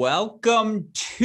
Welcome to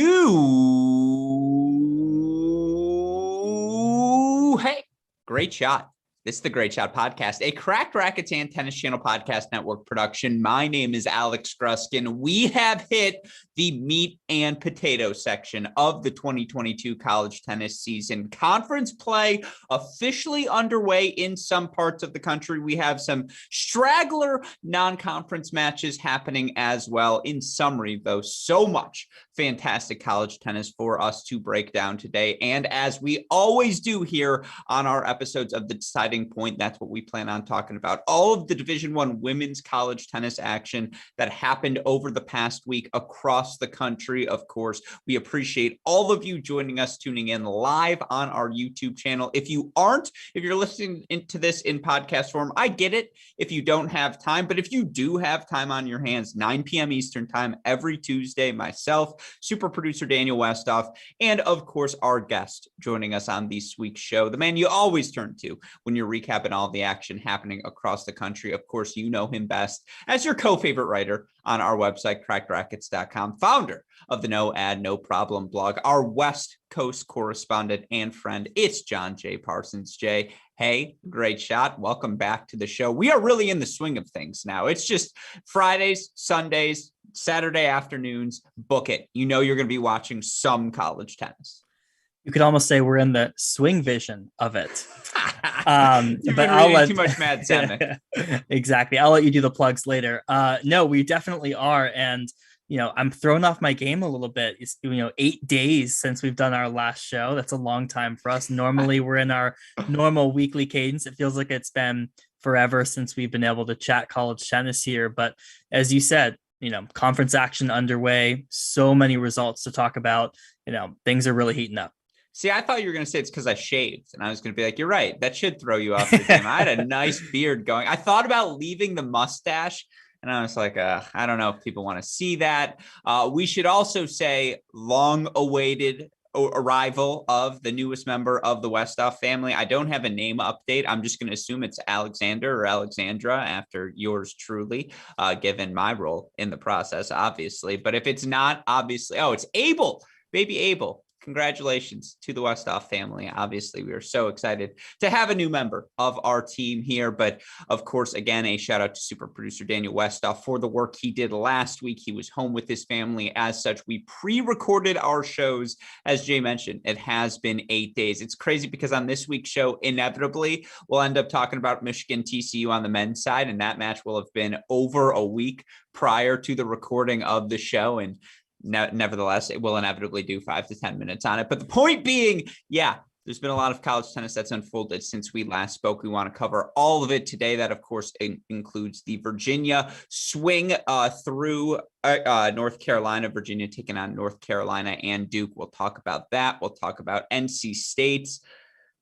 Great Shot. This is the Great Shot Podcast, a Cracked Racquets and Tennis Channel Podcast Network production. My name is Alex Gruskin. We have hit the meat and potato section of the 2022 college tennis season. Conference play officially underway in some parts of the country. We have some straggler non-conference matches happening as well. In summary, though, so much fantastic college tennis for us to break down today. And as we always do here on our episodes of The Deciding Point, that's what we plan on talking about. All of the Division I women's college tennis action that happened over the past week across the country. Of course, we appreciate all of you joining us, tuning in live on our YouTube channel. If you're listening into this in podcast form, I get it if you don't have time, but if you do have time on your hands, 9 p.m. Eastern time every Tuesday, myself, super producer Daniel Westoff, and of course, our guest joining us on this week's show, the man you always turn to when you're recapping all the action happening across the country. Of course, you know him best as your co-favorite writer on our website, crackedrackets.com, founder of the No Ad, No Problem blog, our West Coast correspondent and friend. It's John J. Parsons. Jay, hey, great shot. Welcome back to the show. We are really in the swing of things now. It's just Fridays, Sundays, Saturday afternoons. Book it. You know you're going to be watching some college tennis. You could almost say we're in the SwingVision of it. You've been reading too much Mad Semic. Exactly. I'll let you do the plugs later. No, we definitely are. And, I'm throwing off my game a little bit. It's, 8 days since we've done our last show. That's a long time for us. Normally we're in our normal weekly cadence. It feels like it's been forever since we've been able to chat college tennis here. But as you said, conference action underway, so many results to talk about, things are really heating up. See, I thought you were going to say it's because I shaved, and I was going to be like, you're right. That should throw you off the game. I had a nice beard going. I thought about leaving the mustache, and I was like, I don't know if people want to see that. We should also say long-awaited arrival of the newest member of the Westoff family. I don't have a name update. I'm just going to assume it's Alexander or Alexandra after yours truly, given my role in the process, obviously. But if it's not, obviously, it's Abel, baby Abel. Congratulations to the Westoff family. Obviously, we are so excited to have a new member of our team here. But of course, again, a shout out to super producer Daniel Westoff for the work he did last week. He was home with his family. As such, we pre-recorded our shows. As Jay mentioned, it has been 8 days. It's crazy because on this week's show, inevitably, we'll end up talking about Michigan TCU on the men's side. And that match will have been over a week prior to the recording of the show. And nevertheless, it will inevitably do 5 to 10 minutes on it. But the point being, there's been a lot of college tennis that's unfolded since we last spoke. We want to cover all of it today. That, of course, includes the Virginia swing through North Carolina, Virginia taking on North Carolina and Duke. We'll talk about that. We'll talk about NC State's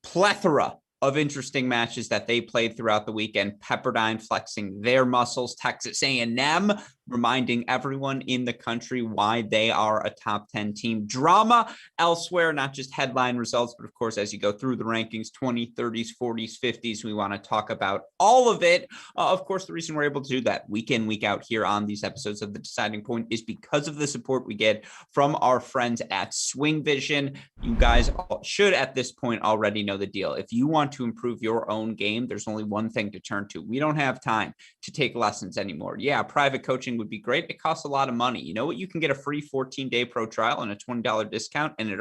plethora of interesting matches that they played throughout the weekend. Pepperdine flexing their muscles, Texas A&M reminding everyone in the country why they are a top 10 team. Drama elsewhere, not just headline results, but of course, as you go through the rankings, 20s, 30s, 40s, 50s, we want to talk about all of it. Of course, the reason we're able to do that week in, week out here on these episodes of The Deciding Point is because of the support we get from our friends at SwingVision. You guys should at this point already know the deal. If you want to improve your own game, there's only one thing to turn to. We don't have time to take lessons anymore. Yeah, private coaching would be great. It costs a lot of money. You know what? You can get a free 14-day pro trial and a $20 discount, and it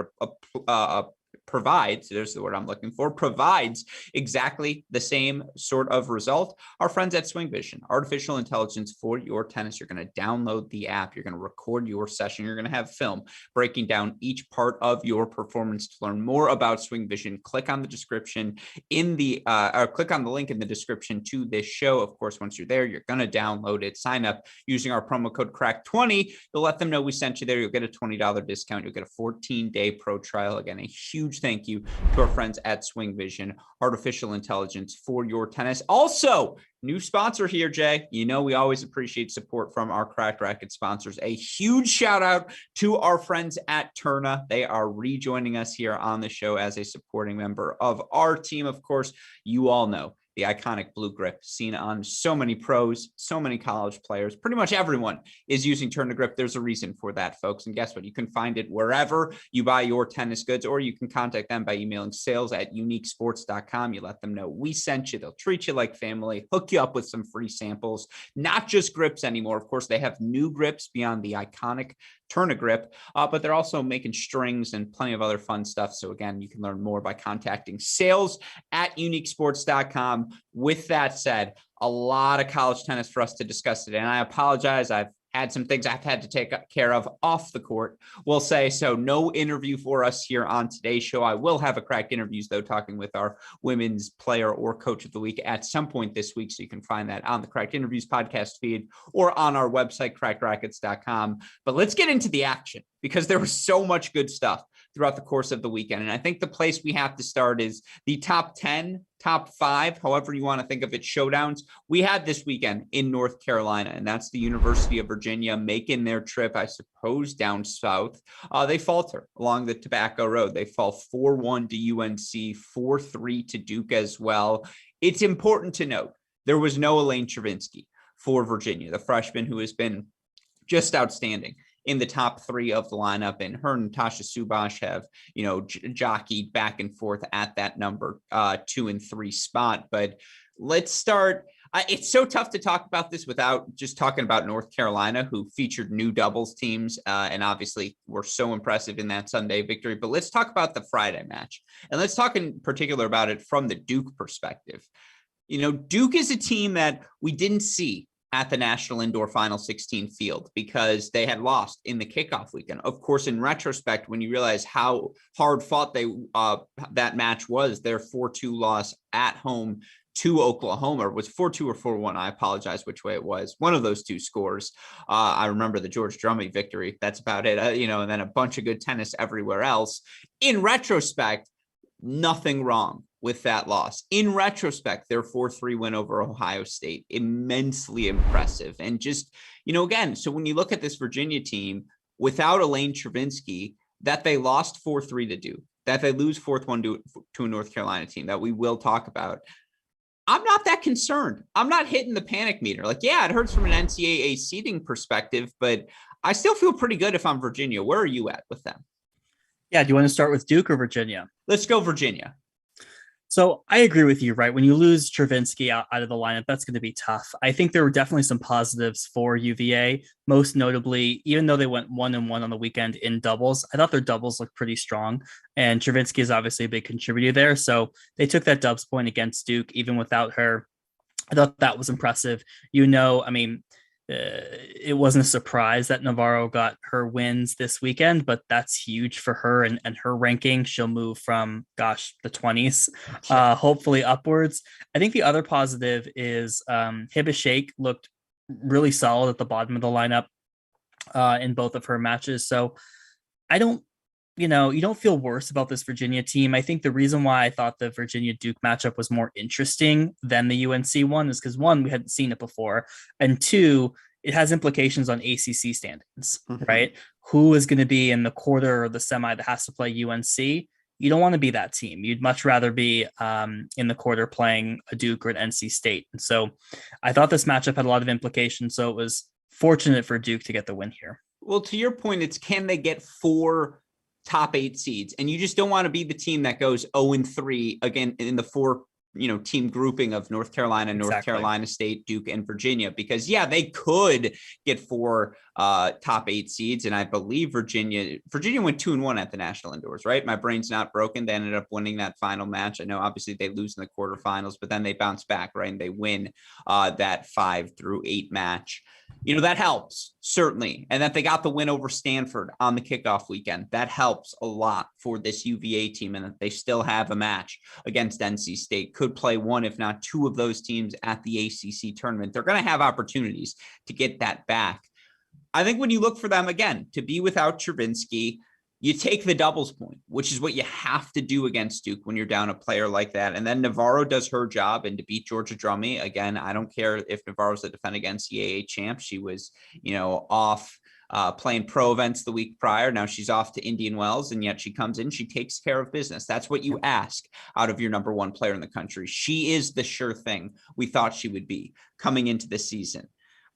provides, there's the word I'm looking for, provides exactly the same sort of result. Our friends at SwingVision, artificial intelligence for your tennis. You're going to download the app. You're going to record your session. You're going to have film breaking down each part of your performance. To learn more about SwingVision, click on the description or click on the link in the description to this show. Of course, once you're there, you're going to download it, sign up using our promo code CRACK20. You'll let them know we sent you there. You'll get a $20 discount. You'll get a 14-day pro trial. Again, a huge thank you to our friends at SwingVision, artificial intelligence for your tennis. Also, new sponsor here, Jay. You know, we always appreciate support from our Cracked Racket sponsors. A huge shout out to our friends at Tourna. They are rejoining us here on the show as a supporting member of our team. Of course, you all know the iconic blue grip seen on so many pros, so many college players. Pretty much everyone is using Turn to Grip. There's a reason for that, folks. And guess what? You can find it wherever you buy your tennis goods, or you can contact them by emailing sales@uniquesports.com. You let them know we sent you. They'll treat you like family, hook you up with some free samples, not just grips anymore. Of course, they have new grips beyond the iconic Turn to Grip, but they're also making strings and plenty of other fun stuff. So again, you can learn more by contacting sales@uniquesports.com. With that said, a lot of college tennis for us to discuss today. And I apologize. I've had some things I've had to take care of off the court, we'll say. So no interview for us here on today's show. I will have a Cracked Interviews, though, talking with our women's player or coach of the week at some point this week. So you can find that on the Cracked Interviews podcast feed or on our website, crackedrackets.com. But let's get into the action, because there was so much good stuff throughout the course of the weekend. And I think the place we have to start is the top 10, top 5, however you want to think of it, showdowns we had this weekend in North Carolina. And that's the University of Virginia making their trip, I suppose, down south. They falter along the Tobacco Road. They fall 4-1 to UNC, 4-3 to Duke as well. It's important to note there was no Elaine Chervinsky for Virginia, the freshman who has been just outstanding in the top 3 of the lineup, and her and Natasha Subash have, jockeyed back and forth at that number 2 and 3 spot. But let's start. It's so tough to talk about this without just talking about North Carolina, who featured new doubles teams and obviously were so impressive in that Sunday victory. But let's talk about the Friday match, and let's talk in particular about it from the Duke perspective. Duke is a team that we didn't see at the National Indoor Final 16 field because they had lost in the kickoff weekend. Of course, in retrospect, when you realize how hard fought that match was, their 4-2 loss at home to Oklahoma was 4-2 or 4-1. I apologize which way it was. One of those two scores. I remember the George Drummond victory. That's about it. And then a bunch of good tennis everywhere else. In retrospect, nothing wrong with that loss. In retrospect, their 4-3 win over Ohio State, immensely impressive. And just, again, so when you look at this Virginia team without Elaine Chervinsky, that they lost 4-3 to Duke, that they lose 4-1 to a North Carolina team that we will talk about, I'm not that concerned. I'm not hitting the panic meter. It hurts from an NCAA seeding perspective, but I still feel pretty good if I'm Virginia. Where are you at with them? Yeah, do you want to start with Duke or Virginia? Let's go Virginia. So I agree with you, right? When you lose Chervinsky out of the lineup, that's going to be tough. I think there were definitely some positives for UVA, most notably, even though they went 1-1 on the weekend in doubles, I thought their doubles looked pretty strong. And Chervinsky is obviously a big contributor there. So they took that dubs point against Duke, even without her. I thought that was impressive. It wasn't a surprise that Navarro got her wins this weekend, but that's huge for her and her ranking. She'll move from, the 20s, hopefully upwards. I think the other positive is Hiba Sheikh looked really solid at the bottom of the lineup in both of her matches. So I don't, you don't feel worse about this Virginia team. I think the reason why I thought the Virginia Duke matchup was more interesting than the UNC one is because, one, we hadn't seen it before, and two, it has implications on ACC standings, right? Who is going to be in the quarter or the semi that has to play UNC? You don't want to be that team. You'd much rather be in the quarter playing a Duke or an NC State. And so I thought this matchup had a lot of implications. So it was fortunate for Duke to get the win here. Well, to your point, it's can they get 4 top 8 seeds? And you just don't want to be the team that goes 0-3 again in the 4 team grouping of North Carolina, North Carolina State, Duke, and Virginia, because they could get 4 top 8 seeds. And I believe Virginia went 2-1 at the National Indoors, right? My brain's not broken. They ended up winning that final match. I know obviously they lose in the quarterfinals, but then they bounce back, right? And they win that 5-8 match. That helps, certainly. And that they got the win over Stanford on the kickoff weekend, that helps a lot for this UVA team. And that they still have a match against NC State, could play 1, if not 2 of those teams at the ACC tournament. They're going to have opportunities to get that back. I think when you look for them, again, to be without Chervinsky, you take the doubles point, which is what you have to do against Duke when you're down a player like that. And then Navarro does her job, and to beat Georgia Drummond, again, I don't care if Navarro's the defending NCAA champ. She was, off playing pro events the week prior. Now she's off to Indian Wells, and yet she comes in, she takes care of business. That's what you ask out of your number one player in the country. She is the sure thing we thought she would be coming into the season.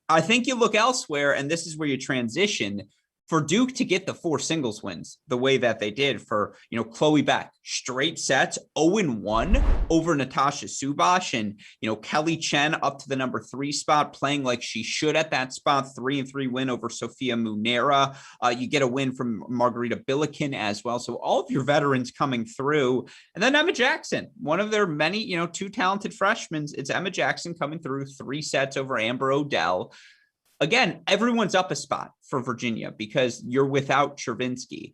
I think you look elsewhere, and this is where you transition. For Duke to get the 4 singles wins the way that they did, for, Chloe Beck, straight sets, 0-1 over Natasha Subash, and, Kelly Chen up to the number 3 spot, playing like she should at that spot, 3-3 win over Sophia Munera. You get a win from Margarita Billiken as well. So all of your veterans coming through. And then Emma Jackson, one of their many, 2 talented freshmen. It's Emma Jackson coming through 3 sets over Amber Odell. Again, everyone's up a spot for Virginia because you're without Chervinsky.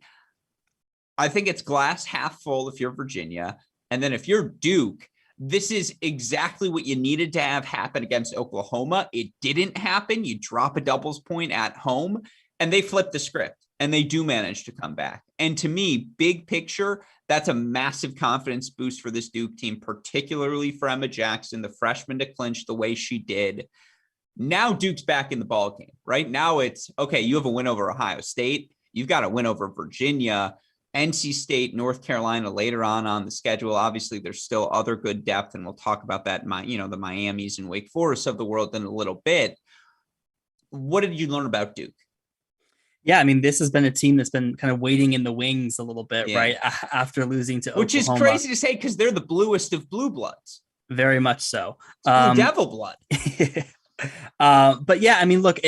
I think it's glass half full if you're Virginia. And then if you're Duke, this is exactly what you needed to have happen against Oklahoma. It didn't happen. You drop a doubles point at home, and they flip the script, and they do manage to come back. And to me, big picture, that's a massive confidence boost for this Duke team, particularly for Emma Jackson, the freshman, to clinch the way she did. Now Duke's back in the ball game, right? Now it's, okay, you have a win over Ohio State. You've got a win over Virginia, NC State, North Carolina later on the schedule. Obviously, there's still other good depth, and we'll talk about that, the Miamis and Wake Forest of the world in a little bit. What did you learn about Duke? Yeah, I mean, this has been a team that's been kind of waiting in the wings a little bit, right? After losing to Oklahoma. Which is crazy to say because they're the bluest of blue bloods. Very much so. Blue devil blood. But yeah, I mean, look,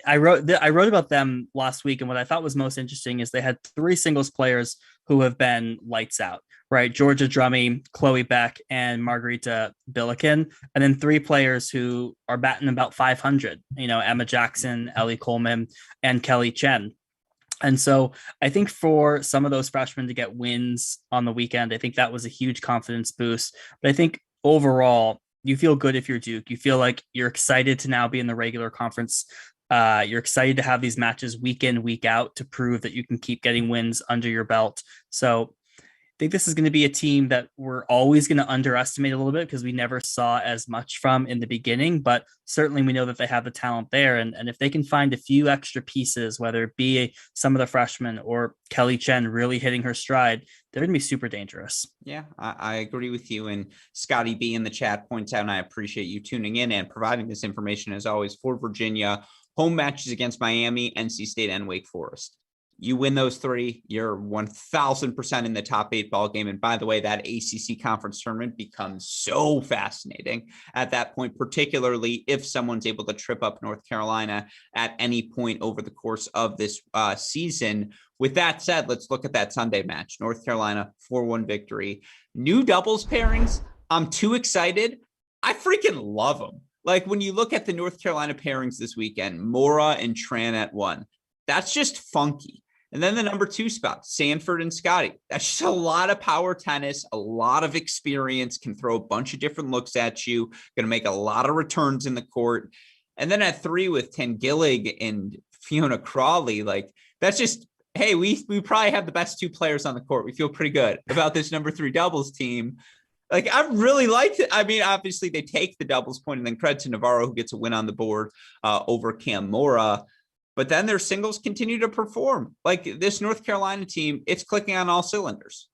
I wrote about them last week, and what I thought was most interesting is they had 3 singles players who have been lights out, right? Georgia Drummy, Chloe Beck, and Margarita Billiken, and then 3 players who are batting about 500, Emma Jackson, Ellie Coleman, and Kelly Chen. And so I think for some of those freshmen to get wins on the weekend, I think that was a huge confidence boost. But I think overall, you feel good if you're Duke. You feel like you're excited to now be in the regular conference. You're excited to have these matches week in, week out to prove that you can keep getting wins under your belt. So I think this is going to be a team that we're always going to underestimate a little bit because we never saw as much from in the beginning, but certainly we know that they have the talent there. And if they can find a few extra pieces, whether it be some of the freshmen or Kelly Chen really hitting her stride, they're going to be super dangerous. Yeah, I agree with you. And Scotty B in the chat points out, and I appreciate you tuning in and providing this information as always for Virginia. Home matches against Miami, NC State, and Wake Forest. You win those 3, you're 1,000% in the top 8 ball game. And by the way, that ACC conference tournament becomes so fascinating at that point, particularly if someone's able to trip up North Carolina at any point over the course of this season. With that said, let's look at that Sunday match. North Carolina 4-1 victory. New doubles pairings. I'm too excited. I freaking love them. Like when you look at the North Carolina pairings this weekend, Mora and Tran at 1. That's just funky. And then the number 2 spot, Sanford and Scotty. That's just a lot of power tennis, a lot of experience, can throw a bunch of different looks at you, going to make a lot of returns in the court. And then at 3 with Tangillig and Fiona Crawley, like that's just, hey, we probably have the best 2 players on the court. We feel pretty good about this number 3 doubles team. Like I really liked it. I mean, obviously they take the doubles point, and then credit to Navarro who gets a win on the board over Cam Mora. But then their singles continue to perform. Like this North Carolina team, it's clicking on all cylinders.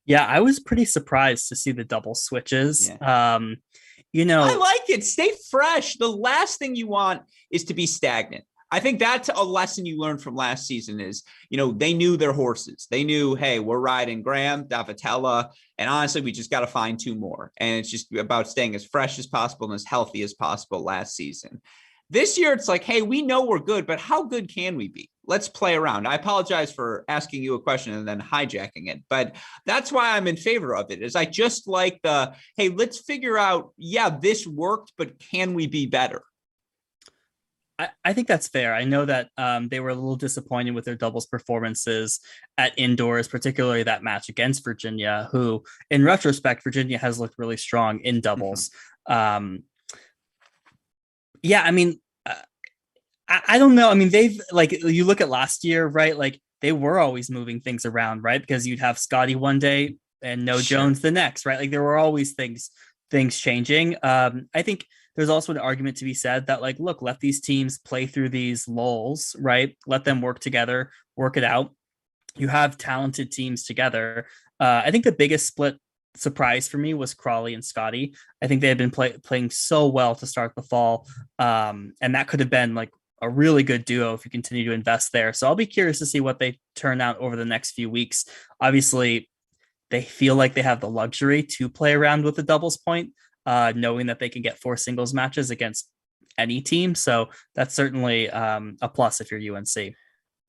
Yeah, I was pretty surprised to see the double switches. Yeah. I like it. Stay fresh. The last thing you want is to be stagnant. I think that's a lesson you learned from last season is, they knew their horses. They knew, hey, we're riding Graham, Davatella, and honestly, we just got to find 2 more. And it's just about staying as fresh as possible and as healthy as possible last season. This year, it's like, hey, we know we're good, but how good can we be? Let's play around. I apologize for asking you a question and then hijacking it, but that's why I'm in favor of it, is I just like hey, let's figure out, this worked, but can we be better? I think that's fair. I know that they were a little disappointed with their doubles performances at indoors, particularly that match against Virginia, who, in retrospect, Virginia has looked really strong in doubles. Mm-hmm. Yeah, I mean, I don't know. I mean, they've you look at last year, right? Like they were always moving things around, right? Because you'd have Scotty one day and no Jones the next, right? Like there were always things changing. I think there's also an argument to be said that, like, look, let these teams play through these lulls, right? Let them work together, work it out. You have talented teams together. I think the biggest split surprise for me was Crawley and Scotty. I think they had been playing so well to start the fall, and that could have been like a really good duo if you continue to invest there. So I'll be curious to see what they turn out over the next few weeks. Obviously, they feel like they have the luxury to play around with the doubles point, knowing that they can get 4 singles matches against any team. So that's certainly a plus if you're UNC.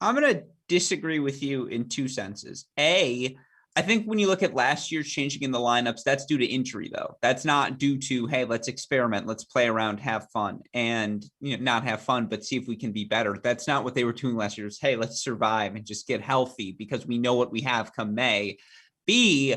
I'm going to disagree with you in 2 senses. A, I think when you look at last year's changing in the lineups, that's due to injury, though. That's not due to, hey, let's experiment, let's play around, have fun, and not have fun, but see if we can be better. That's not what they were doing last year. It was, hey, let's survive and just get healthy because we know what we have come May. B,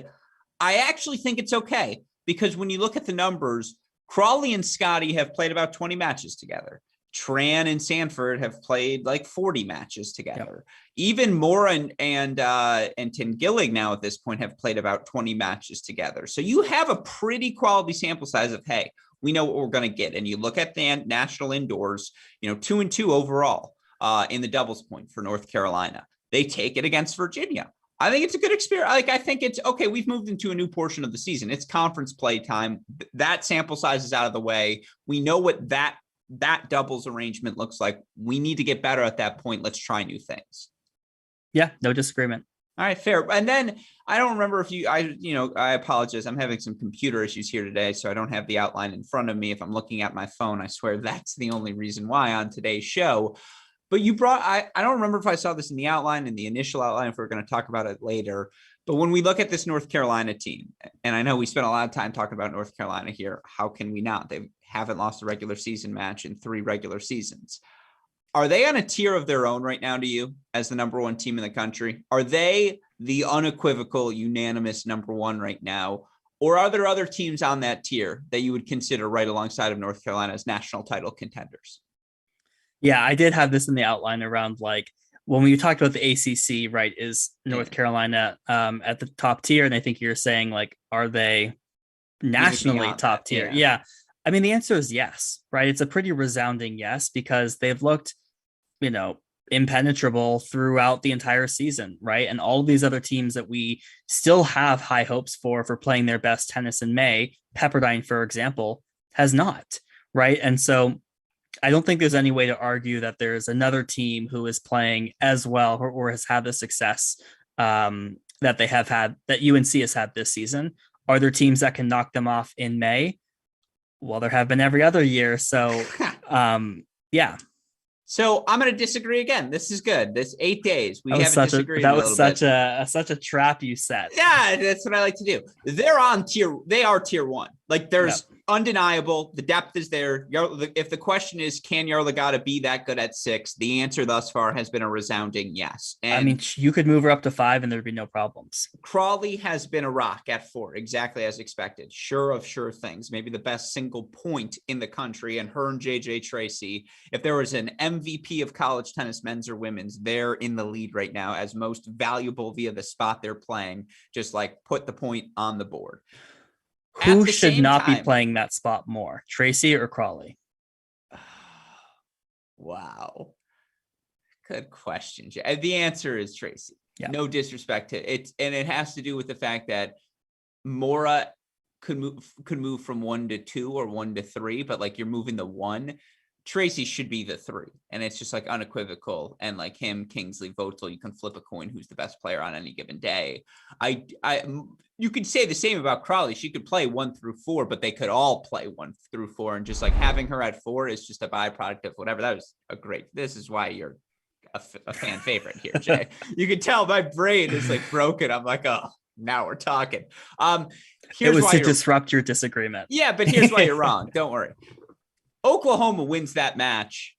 I actually think it's okay because when you look at the numbers, Crawley and Scotty have played about 20 matches together. Tran and Stanford have played like 40 matches together. Yep. Even Mora and Tengillig now at this point have played about 20 matches together. So you have a pretty quality sample size of, hey, we know what we're going to get. And you look at the national indoors, 2-2 overall in the doubles point for North Carolina. They take it against Virginia. I think it's a good experience. Like, I think it's okay. We've moved into a new portion of the season. It's conference play time. That sample size is out of the way. We know what that doubles arrangement looks like. We need to get better at that point. Let's try new things. Yeah, no disagreement. All right, fair. And then I don't remember if I apologize. I'm having some computer issues here today, so I don't have the outline in front of me. If I'm looking at my phone, I swear that's the only reason why on today's show. But you brought, I don't remember if I saw this in the outline, in the initial outline, if we're going to talk about it later. But when we look at this North Carolina team, and I know we spent a lot of time talking about North Carolina here, how can we not? They haven't lost a regular season match in 3 regular seasons. Are they on a tier of their own right now to you as the number 1 team in the country? Are they the unequivocal, unanimous number 1 right now? Or are there other teams on that tier that you would consider right alongside of North Carolina as national title contenders? Yeah, I did have this in the outline around, like, when we talked about the ACC, right, is North Carolina at the top tier? And I think you're saying, like, are they nationally top tier? Yeah. I mean, the answer is yes, right? It's a pretty resounding yes, because they've looked, impenetrable throughout the entire season, right? And all of these other teams that we still have high hopes for playing their best tennis in May, Pepperdine, for example, has not, right? And so I don't think there's any way to argue that there's another team who is playing as well or has had the success that they have had, that UNC has had this season. Are there teams that can knock them off in May? Well, there have been every other year. So, yeah. So I'm going to disagree again. This is good. This 8 days. We haven't disagreed. That was such a trap you set. Yeah, that's what I like to do. They are tier 1. Like, there's undeniable. The depth is there. If the question is, can Yarlagadda be that good at 6? The answer thus far has been a resounding yes. And I mean, you could move her up to 5 and there'd be no problems. Crawley has been a rock at 4, exactly as expected. Sure of sure things. Maybe the best single point in the country. And her and JJ Tracy, if there was an MVP of college tennis, men's or women's, they're in the lead right now as most valuable via the spot they're playing. Just like put the point on the board. Who should not be playing that spot more, Tracy or Crawley? Wow. Good question. The answer is Tracy. Yeah. No disrespect to it. And it has to do with the fact that Mora could move from 1 to 2 or 1 to 3, but like, you're moving the 1. Tracy should be the 3. And it's just like unequivocal. And like him, Kingsley, Votel, you can flip a coin who's the best player on any given day. You could say the same about Crawley. She could play 1 through 4, but they could all play 1 through 4. And just like having her at 4 is just a byproduct of whatever. That was this is why you're a fan favorite here, Jay. You can tell my brain is like broken. I'm like, oh, now we're talking. It was to disrupt your disagreement. Yeah, but here's why you're wrong. Don't worry. Oklahoma wins that match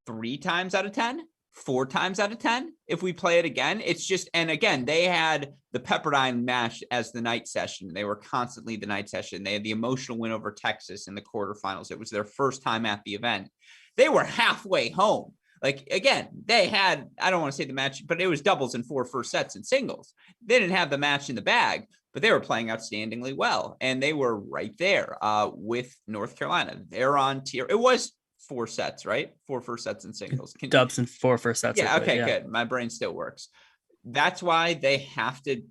3 times out of 10, 4 times out of 10. If we play it again, it's just, and again, they had the Pepperdine match as the night session. They were constantly the night session. They had the emotional win over Texas in the quarterfinals. It was their first time at the event. They were halfway home. Like, again, they had, I don't want to say the match, but it was doubles and 4 first sets and singles. They didn't have the match in the bag, but they were playing outstandingly well. And they were right there with North Carolina. They're on tier. It was 4 sets, right? 4 first sets in singles. Dubs and 4 first sets. Yeah. Okay, good. My brain still works. That's why they have to,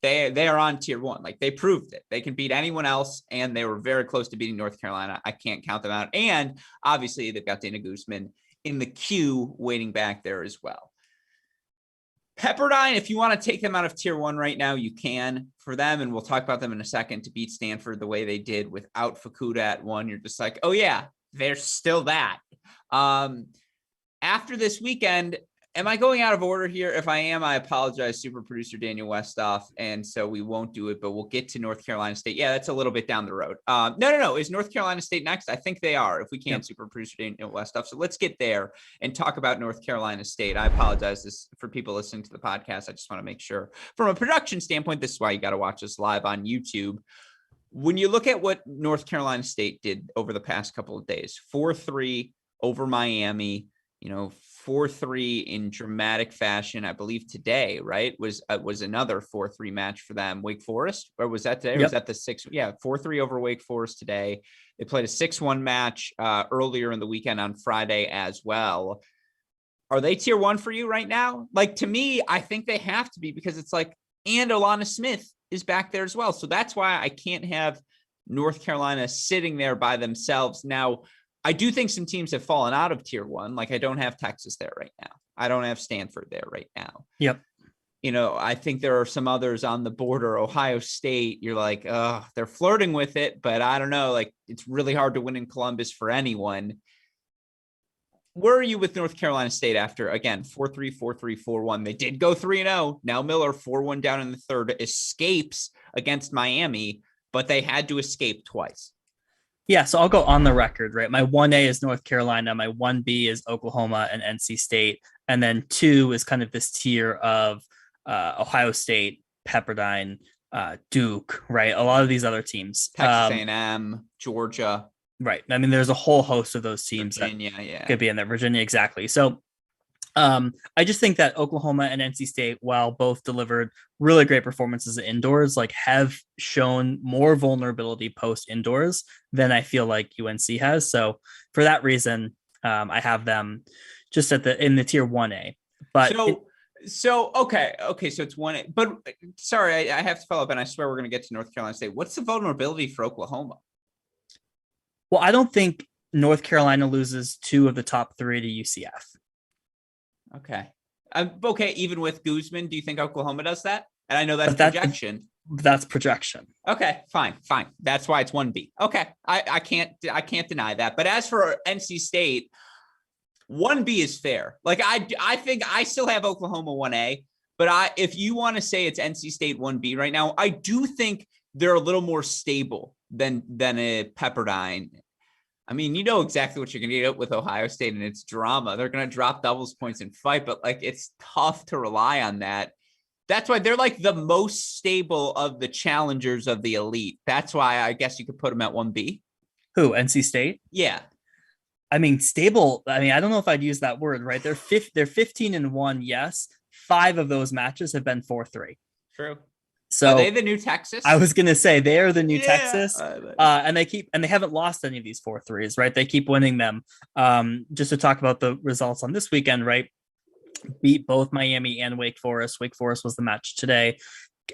they are on tier 1. Like, they proved it. They can beat anyone else, and they were very close to beating North Carolina. I can't count them out. And obviously they've got Dana Guzman in the queue waiting back there as well. Pepperdine, if you want to take them out of tier 1 right now, you can for them. And we'll talk about them in a second. To beat Stanford the way they did without Fukuda at 1, you're just like, oh yeah, they're still that. After this weekend, am I going out of order here? If I am, I apologize, super producer Daniel Westoff. And so we won't do it, but we'll get to North Carolina State. Yeah, that's a little bit down the road. No. Is North Carolina State next? I think they are, if we can, super producer Daniel Westoff. So let's get there and talk about North Carolina State. I apologize for people listening to the podcast. I just want to make sure from a production standpoint, this is why you got to watch us live on YouTube. When you look at what North Carolina State did over the past couple of days, 4-3 over Miami, 4-3 in dramatic fashion. I believe today, right, was another 4-3 match for them. Wake Forest, or was that today? Or was that the 6? Yeah, 4-3 over Wake Forest today. They played a 6-1 match earlier in the weekend on Friday as well. Are they tier 1 for you right now? Like, to me, I think they have to be, because it's like, and Alana Smith is back there as well. So that's why I can't have North Carolina sitting there by themselves. Now, I do think some teams have fallen out of tier 1. Like, I don't have Texas there right now. I don't have Stanford there right now. Yep. I think there are some others on the border. Ohio State, you're like, oh, they're flirting with it, but I don't know. Like, it's really hard to win in Columbus for anyone. Where are you with North Carolina State after, again, 4-3, 4-3, 4-1? They did go 3-0. Now Miller, 4-1 down in the third, escapes against Miami, but they had to escape twice. Yeah, so I'll go on the record, right? My 1A is North Carolina. My 1B is Oklahoma and NC State. And then 2 is kind of this tier of Ohio State, Pepperdine, Duke, right? A lot of these other teams. Texas A&M, Georgia. Right. I mean, there's a whole host of those teams Virginia, that could be in there. Virginia, exactly. So I just think that Oklahoma and NC State, while both delivered really great performances indoors, like, have shown more vulnerability post indoors than I feel like UNC has. So for that reason, I have them just in the tier 1A. But okay. So it's 1A. But sorry, I have to follow up, and I swear we're going to get to North Carolina State. What's the vulnerability for Oklahoma? Well, I don't think North Carolina loses 2 of the top 3 to UCF. Okay. Okay. Even with Guzman, do you think Oklahoma does that? And I know that's projection. That's projection. Okay, fine. That's why it's 1B. Okay. I can't deny that. But as for NC State, 1B is fair. Like, I think I still have Oklahoma 1A, but if you want to say it's NC State 1B right now, I do think they're a little more stable than a Pepperdine. I mean, you know exactly what you're going to get with Ohio State, and it's drama. They're going to drop doubles points and fight, but like, it's tough to rely on that. That's why they're like the most stable of the challengers of the elite. That's why I guess you could put them at 1B. Who, NC State? Yeah. I mean, stable. I mean, I don't know if I'd use that word, right? They're 15-1. Yes. 5 of those matches have been 4-3. True. So are they the new Texas? I was going to say they are the new Texas. And they haven't lost any of these 4-3s, right? They keep winning them. Just to talk about the results on this weekend, right? Beat both Miami and Wake Forest. Wake Forest was the match today.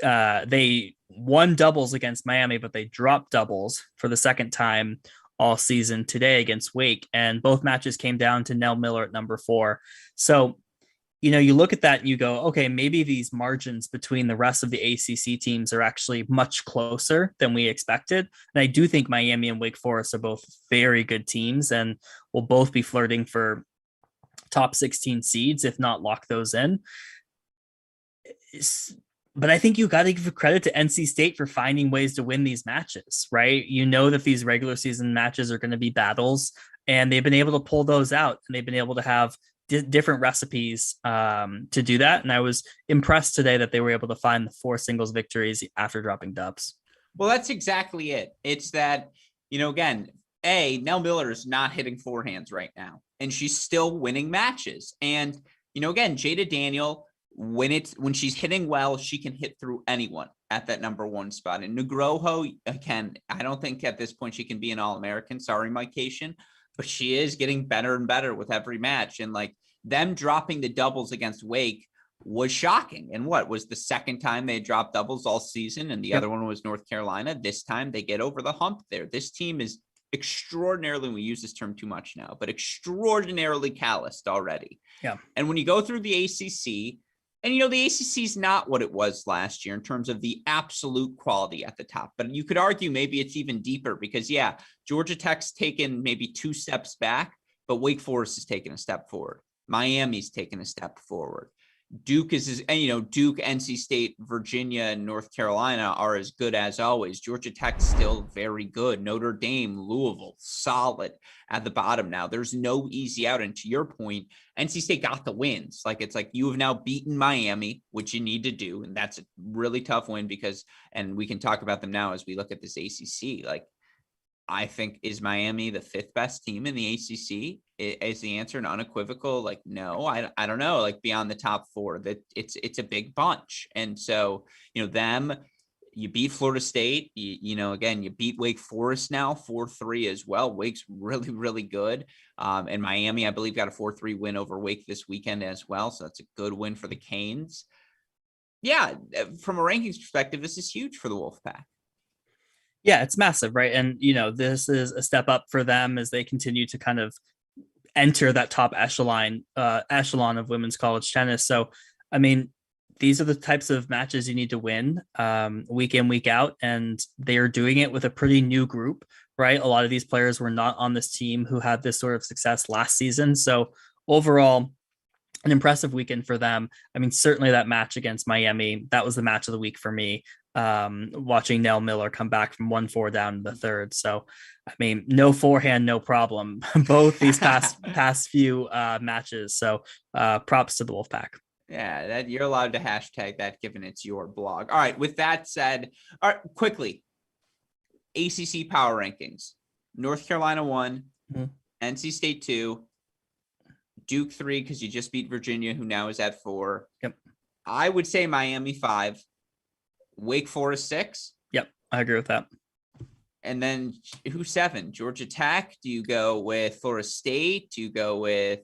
They won doubles against Miami, but they dropped doubles for the second time all season today against Wake. And both matches came down to Nell Miller at number 4. So, you look at that and you go, okay, maybe these margins between the rest of the ACC teams are actually much closer than we expected. And I do think Miami and Wake Forest are both very good teams and will both be flirting for top 16 seeds, if not lock those in. But I think you got to give credit to NC State for finding ways to win these matches, right? You know that these regular season matches are going to be battles, and they've been able to pull those out, and they've been able to have different recipes to do that. And I was impressed today that they were able to find the 4 singles victories after dropping dubs. Well, that's exactly it. It's that, again, Nell Miller is not hitting forehands right now, and she's still winning matches. And, again, Jada Daniel when she's hitting well, she can hit through anyone at that number one spot. And Nugroho, again, I don't think at this point she can be an All-American. Sorry, Mike Cation, but she is getting better and better with every match. And like them dropping the doubles against Wake was shocking. And what was the second time they dropped doubles all season? And the other one was North Carolina. This time they get over the hump there. This team is extraordinarily, we use this term too much now, but extraordinarily calloused already. Yeah. And when you go through the ACC, and, you know, the ACC is not what it was last year in terms of the absolute quality at the top, but you could argue maybe it's even deeper because, yeah, Georgia Tech's taken maybe 2 steps back, but Wake Forest has taken a step forward. Miami's taken a step forward. Duke Duke, NC State, Virginia, and North Carolina are as good as always. Georgia Tech's still very good. Notre Dame, Louisville, solid at the bottom now. There's no easy out. And to your point, NC State got the wins. Like, it's like you have now beaten Miami, which you need to do. And that's a really tough win because, and we can talk about them now as we look at this ACC. Like, I think, is Miami the 5th best team in the ACC? Is the answer an unequivocal? Like, no, I don't know. Like, beyond the top 4, that it's a big bunch. And so, you know, them, you beat Florida State, again, you beat Wake Forest now 4-3 as well. Wake's really, really good. And Miami, I believe, got a 4-3 win over Wake this weekend as well. So that's a good win for the Canes. Yeah. From a rankings perspective, this is huge for the Wolfpack. Yeah, it's massive, right? And, you know, this is a step up for them as they continue to kind of enter that top echelon of women's college tennis. So, I mean, these are the types of matches you need to win week in, week out. And they are doing it with a pretty new group, right? A lot of these players were not on this team who had this sort of success last season. So overall, an impressive weekend for them. I mean, certainly that match against Miami, that was the match of the week for me. Watching Nell Miller come back from 1-4 down in the third. So, I mean, no forehand, no problem. Both these past few matches. So, props to the Wolfpack. Yeah, that you're allowed to hashtag that, given it's your blog. All right. With that said, all right, quickly, ACC Power Rankings: North Carolina 1, NC State 2, Duke 3 because you just beat Virginia, who now is at 4. Yep. I would say Miami 5. Wake Forest 6. Yep, I agree with that. And then who's 7? Georgia Tech? Do you go with Florida State? Do you go with,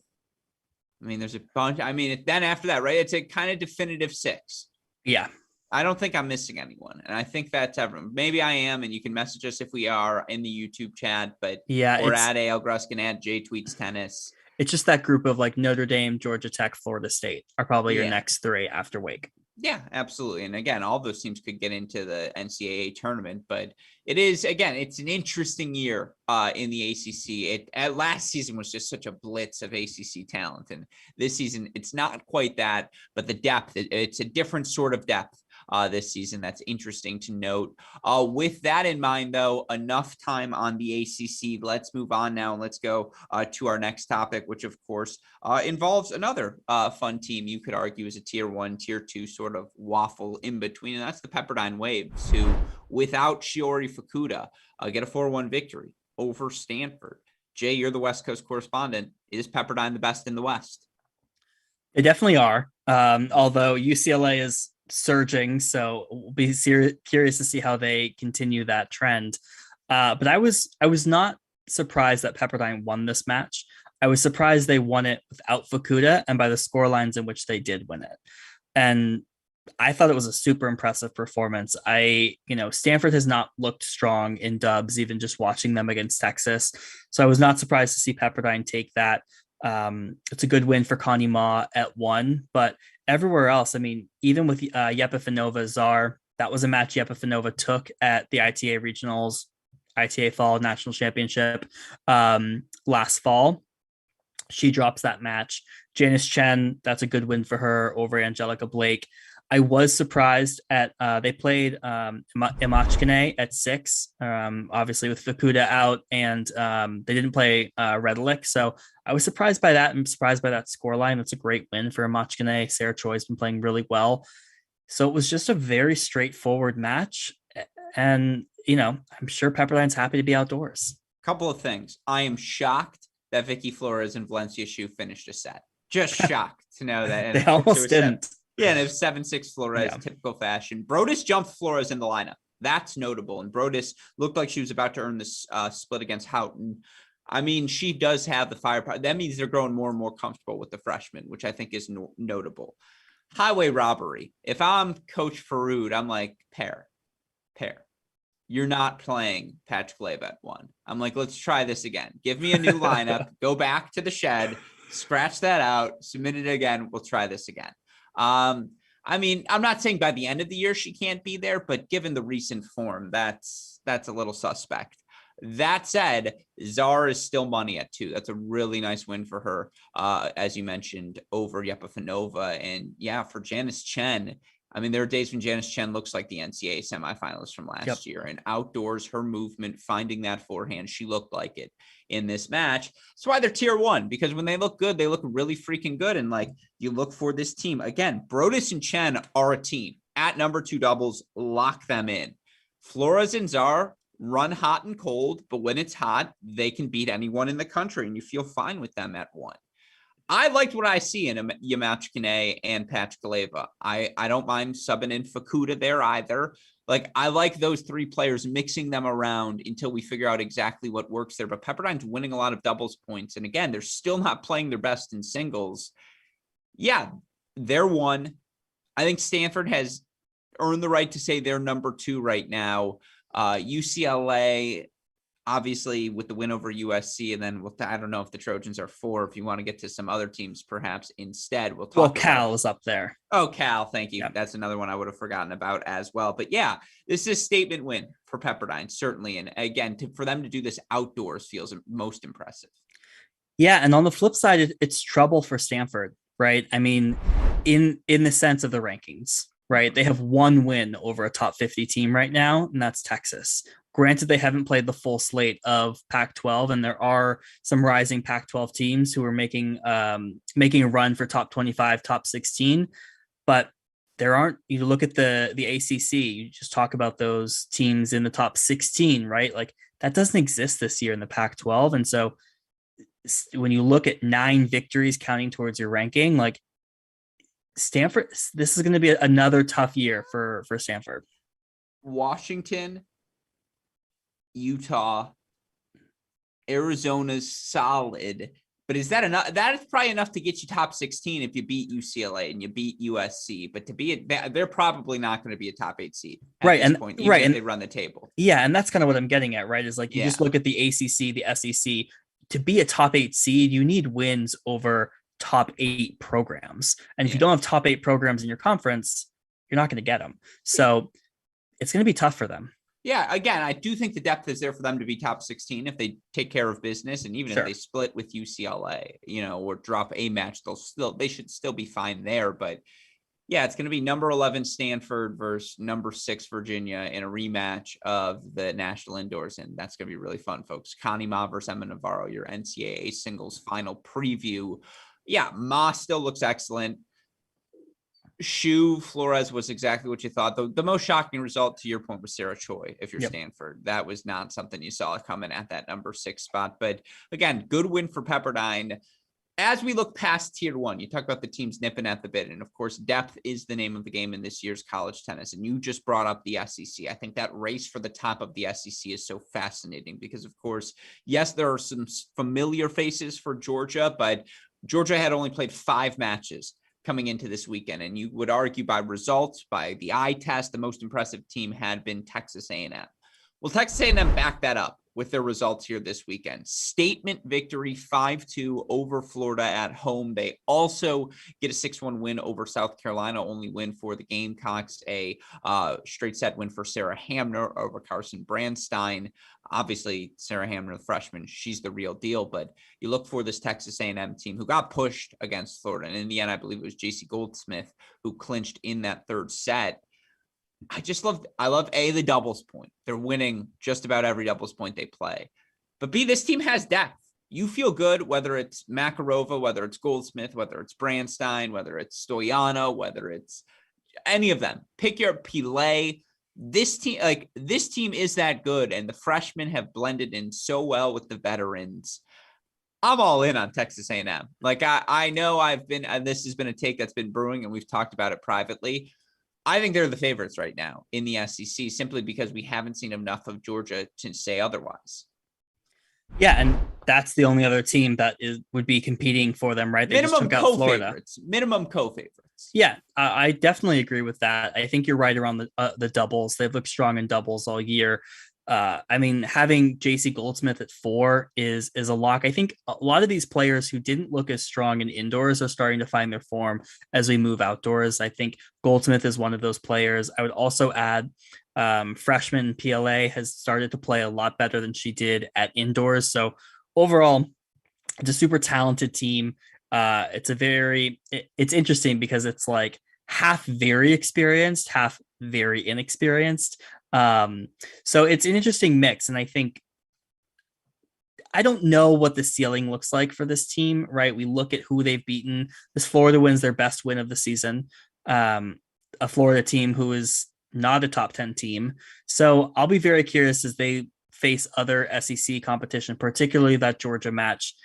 I mean, there's a bunch. I mean, then after that, right? It's a kind of definitive 6. Yeah. I don't think I'm missing anyone. And I think that's everyone. Maybe I am. And you can message us if we are in the YouTube chat, but yeah, or at AL Gruskin, at J Tweets Tennis. It's just that group of like Notre Dame, Georgia Tech, Florida State are probably your next 3 after Wake. Yeah, absolutely. And again, all those teams could get into the NCAA tournament, but it is, again, it's an interesting year in the ACC. Last season was just such a blitz of ACC talent. And this season, it's not quite that, but the depth, it's a different sort of depth this season. That's interesting to note. With that in mind, though, enough time on the ACC. Let's move on now and let's go to our next topic, which of course involves another fun team. You could argue is a tier 1, tier 2 sort of waffle in between, and that's the Pepperdine Waves, who, without Shiori Fukuda, get a 4-1 victory over Stanford. Jay, you're the West Coast correspondent. Is Pepperdine the best in the West? They definitely are. Although UCLA is surging, so we'll be curious to see how they continue that trend. But I was not surprised that Pepperdine won this match. I was surprised they won it without Fukuda and by the score lines in which they did win it. And I thought it was a super impressive performance. Stanford has not looked strong in dubs, even just watching them against Texas. So I was not surprised to see Pepperdine take that. It's a good win for Connie Ma at 1, but everywhere else, I mean, even with Yepifanova Czar, that was a match Yepifanova took at the ITA Regionals, ITA Fall National Championship last fall. She drops that match. Janice Chen, that's a good win for her over Angelica Blake. I was surprised at they played Imachkine at 6, obviously with Fukuda out, and they didn't play Redlick. So I was surprised by that. I'm surprised by that scoreline. That's a great win for Imachkine. Sarah Choi's been playing really well. So it was just a very straightforward match. And, I'm sure Pepperdine's happy to be outdoors. Couple of things. I am shocked that Vicky Flores and Valencia Shu finished a set. Just shocked to know that. They almost didn't. Yeah, and it was 7-6 Flores, Yeah. typical fashion. Brodus jumped Flores in the lineup. That's notable. And Brodus looked like she was about to earn this split against Houghton. I mean, she does have the firepower. That means they're growing more and more comfortable with the freshman, which I think is notable. Highway robbery. If I'm Coach Faroud, I'm like, pair. You're not playing Patrick Leva at 1. I'm like, let's try this again. Give me a new lineup. Go back to the shed. Scratch that out. Submit it again. We'll try this again. I mean, I'm not saying by the end of the year she can't be there, but given the recent form, that's a little suspect. That said, Czar is still money at 2. That's a really nice win for her, as you mentioned, over Yepafanova. And yeah, for Janice Chen, I mean, there are days when Janice Chen looks like the NCAA semifinalist from last year. And outdoors, her movement, finding that forehand, she looked like it in this match. That's why they're tier 1, because when they look good, they look really freaking good. And like, you look for this team. Again, Brodus and Chen are a team. At number 2 doubles, lock them in. Flores and Czar run hot and cold, but when it's hot, they can beat anyone in the country, and you feel fine with them at 1. I liked what I see in Yamachkine and Pachkaleva. I don't mind subbing in Fukuda there either. Like, I like those 3 players, mixing them around until we figure out exactly what works there. But Pepperdine's winning a lot of doubles points. And again, they're still not playing their best in singles. Yeah, they're 1. I think Stanford has earned the right to say they're number 2 right now. UCLA, obviously, with the win over USC, and then I don't know if the Trojans are 4. If you want to get to some other teams, perhaps instead, we'll talk. Well, Cal is up there. Oh, Cal, thank you. Yeah. That's another one I would have forgotten about as well. But yeah, this is a statement win for Pepperdine, certainly. And again, for them to do this outdoors feels most impressive. Yeah, and on the flip side, it's trouble for Stanford, right? I mean, in the sense of the rankings, right? They have 1 win over a top 50 team right now, and that's Texas. Granted, they haven't played the full slate of Pac-12, and there are some rising Pac-12 teams who are making a run for top 25, top 16. But there aren't. You look at the ACC. You just talk about those teams in the top 16, right? Like, that doesn't exist this year in the Pac-12, and so when you look at 9 victories counting towards your ranking, like, Stanford, this is going to be another tough year for Stanford. Washington, Utah, Arizona's solid, but is that enough? That is probably enough to get you top 16 if you beat UCLA and you beat USC. But to be they're probably not going to be a top 8 seed at this point, even if they run the table. Yeah, and that's kind of what I'm getting at, right? Is like, you just look at the ACC, the SEC. To be a top 8 seed, you need wins over top 8 programs. And if you don't have top 8 programs in your conference, you're not going to get them. So it's going to be tough for them. Yeah, again, I do think the depth is there for them to be top 16 if they take care of business. And even if they split with UCLA, or drop a match, they should still be fine there. But yeah, it's going to be number 11 Stanford versus number 6 Virginia in a rematch of the National Indoors. And that's going to be really fun, folks. Connie Ma versus Emma Navarro, your NCAA singles final preview. Yeah, Ma still looks excellent. Shu Flores was exactly what you thought. The most shocking result, to your point, was Sarah Choi. If you're Stanford, that was not something you saw coming at that number 6 spot. But again, good win for Pepperdine. As we look past tier 1, you talk about the teams nipping at the bit. And of course, depth is the name of the game in this year's college tennis. And you just brought up the SEC. I think that race for the top of the SEC is so fascinating because, of course, yes, there are some familiar faces for Georgia, but Georgia had only played 5 matches coming into this weekend. And you would argue by results, by the eye test, the most impressive team had been Texas A&M. Well, Texas A&M backed that up with their results here this weekend. Statement victory, 5-2 over Florida at home. They also get a 6-1 win over South Carolina, only win for the Gamecocks, a straight set win for Sarah Hamner over Carson Brandstein. Obviously, Sarah Hamner, the freshman, she's the real deal, but you look for this Texas A&M team who got pushed against Florida. And in the end, I believe it was JC Goldsmith who clinched in that 3rd set. I love the doubles point. They're winning just about every doubles point they play. But B, this team has depth. You feel good, whether it's Makarova, whether it's Goldsmith, whether it's Brandstein, whether it's Stoyano, whether it's any of them. Pick your Pile. This team is that good, and the freshmen have blended in so well with the veterans. I'm all in on Texas A&M. Like I know I've been, and this has been a take that's been brewing, and we've talked about it privately. I think they're the favorites right now in the SEC simply because we haven't seen enough of Georgia to say otherwise. Yeah, and that's the only other team that would be competing for them, right? They just Minimum took out Florida. co-favorites. Minimum co-favorites. Yeah, I definitely agree with that. I think you're right around the doubles. They've looked strong in doubles all year. I mean, having JC Goldsmith at 4 is a lock. I think a lot of these players who didn't look as strong in indoors are starting to find their form as we move outdoors. I think Goldsmith is one of those players. I would also add freshman PLA has started to play a lot better than she did at indoors. So overall, it's a super talented team. It's interesting because it's like half very experienced, half very inexperienced. So it's an interesting mix. And I think I don't know what the ceiling looks like for this team, right? We look at who they've beaten. This Florida win's their best win of the season. A Florida team who is not a top 10 team. So I'll be very curious as they face other SEC competition, particularly that Georgia match.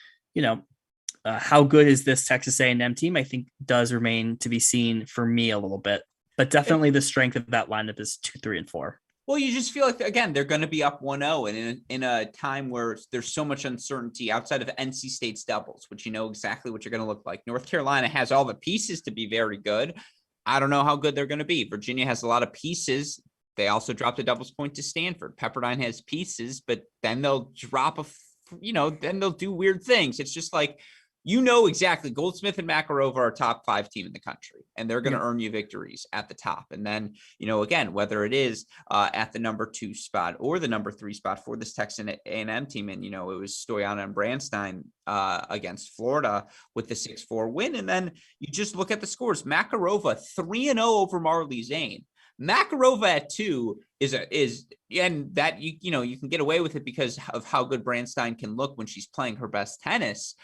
How good is this Texas A&M team? I think does remain to be seen for me a little bit, but definitely the strength of that lineup is 2, 3, and 4. Well, you just feel like, again, they're going to be up 1-0 and in a time where there's so much uncertainty outside of NC State's doubles, which you know exactly what you're going to look like. North Carolina has all the pieces to be very good. I don't know how good they're going to be. Virginia has a lot of pieces. They also dropped a doubles point to Stanford. Pepperdine has pieces, but then they'll drop then they'll do weird things. It's just like, exactly Goldsmith and Makarova are a top 5 team in the country, and they're going to earn you victories at the top. And then, again, whether it is at the number 2 spot or the number 3 spot for this Texas A&M team. And, it was Stoyana and Branstein against Florida with the 6-4 win. And then you just look at the scores. Makarova 3-0 over Marley Zane. Makarova at 2 and that you can get away with it because of how good Branstein can look when she's playing her best tennis.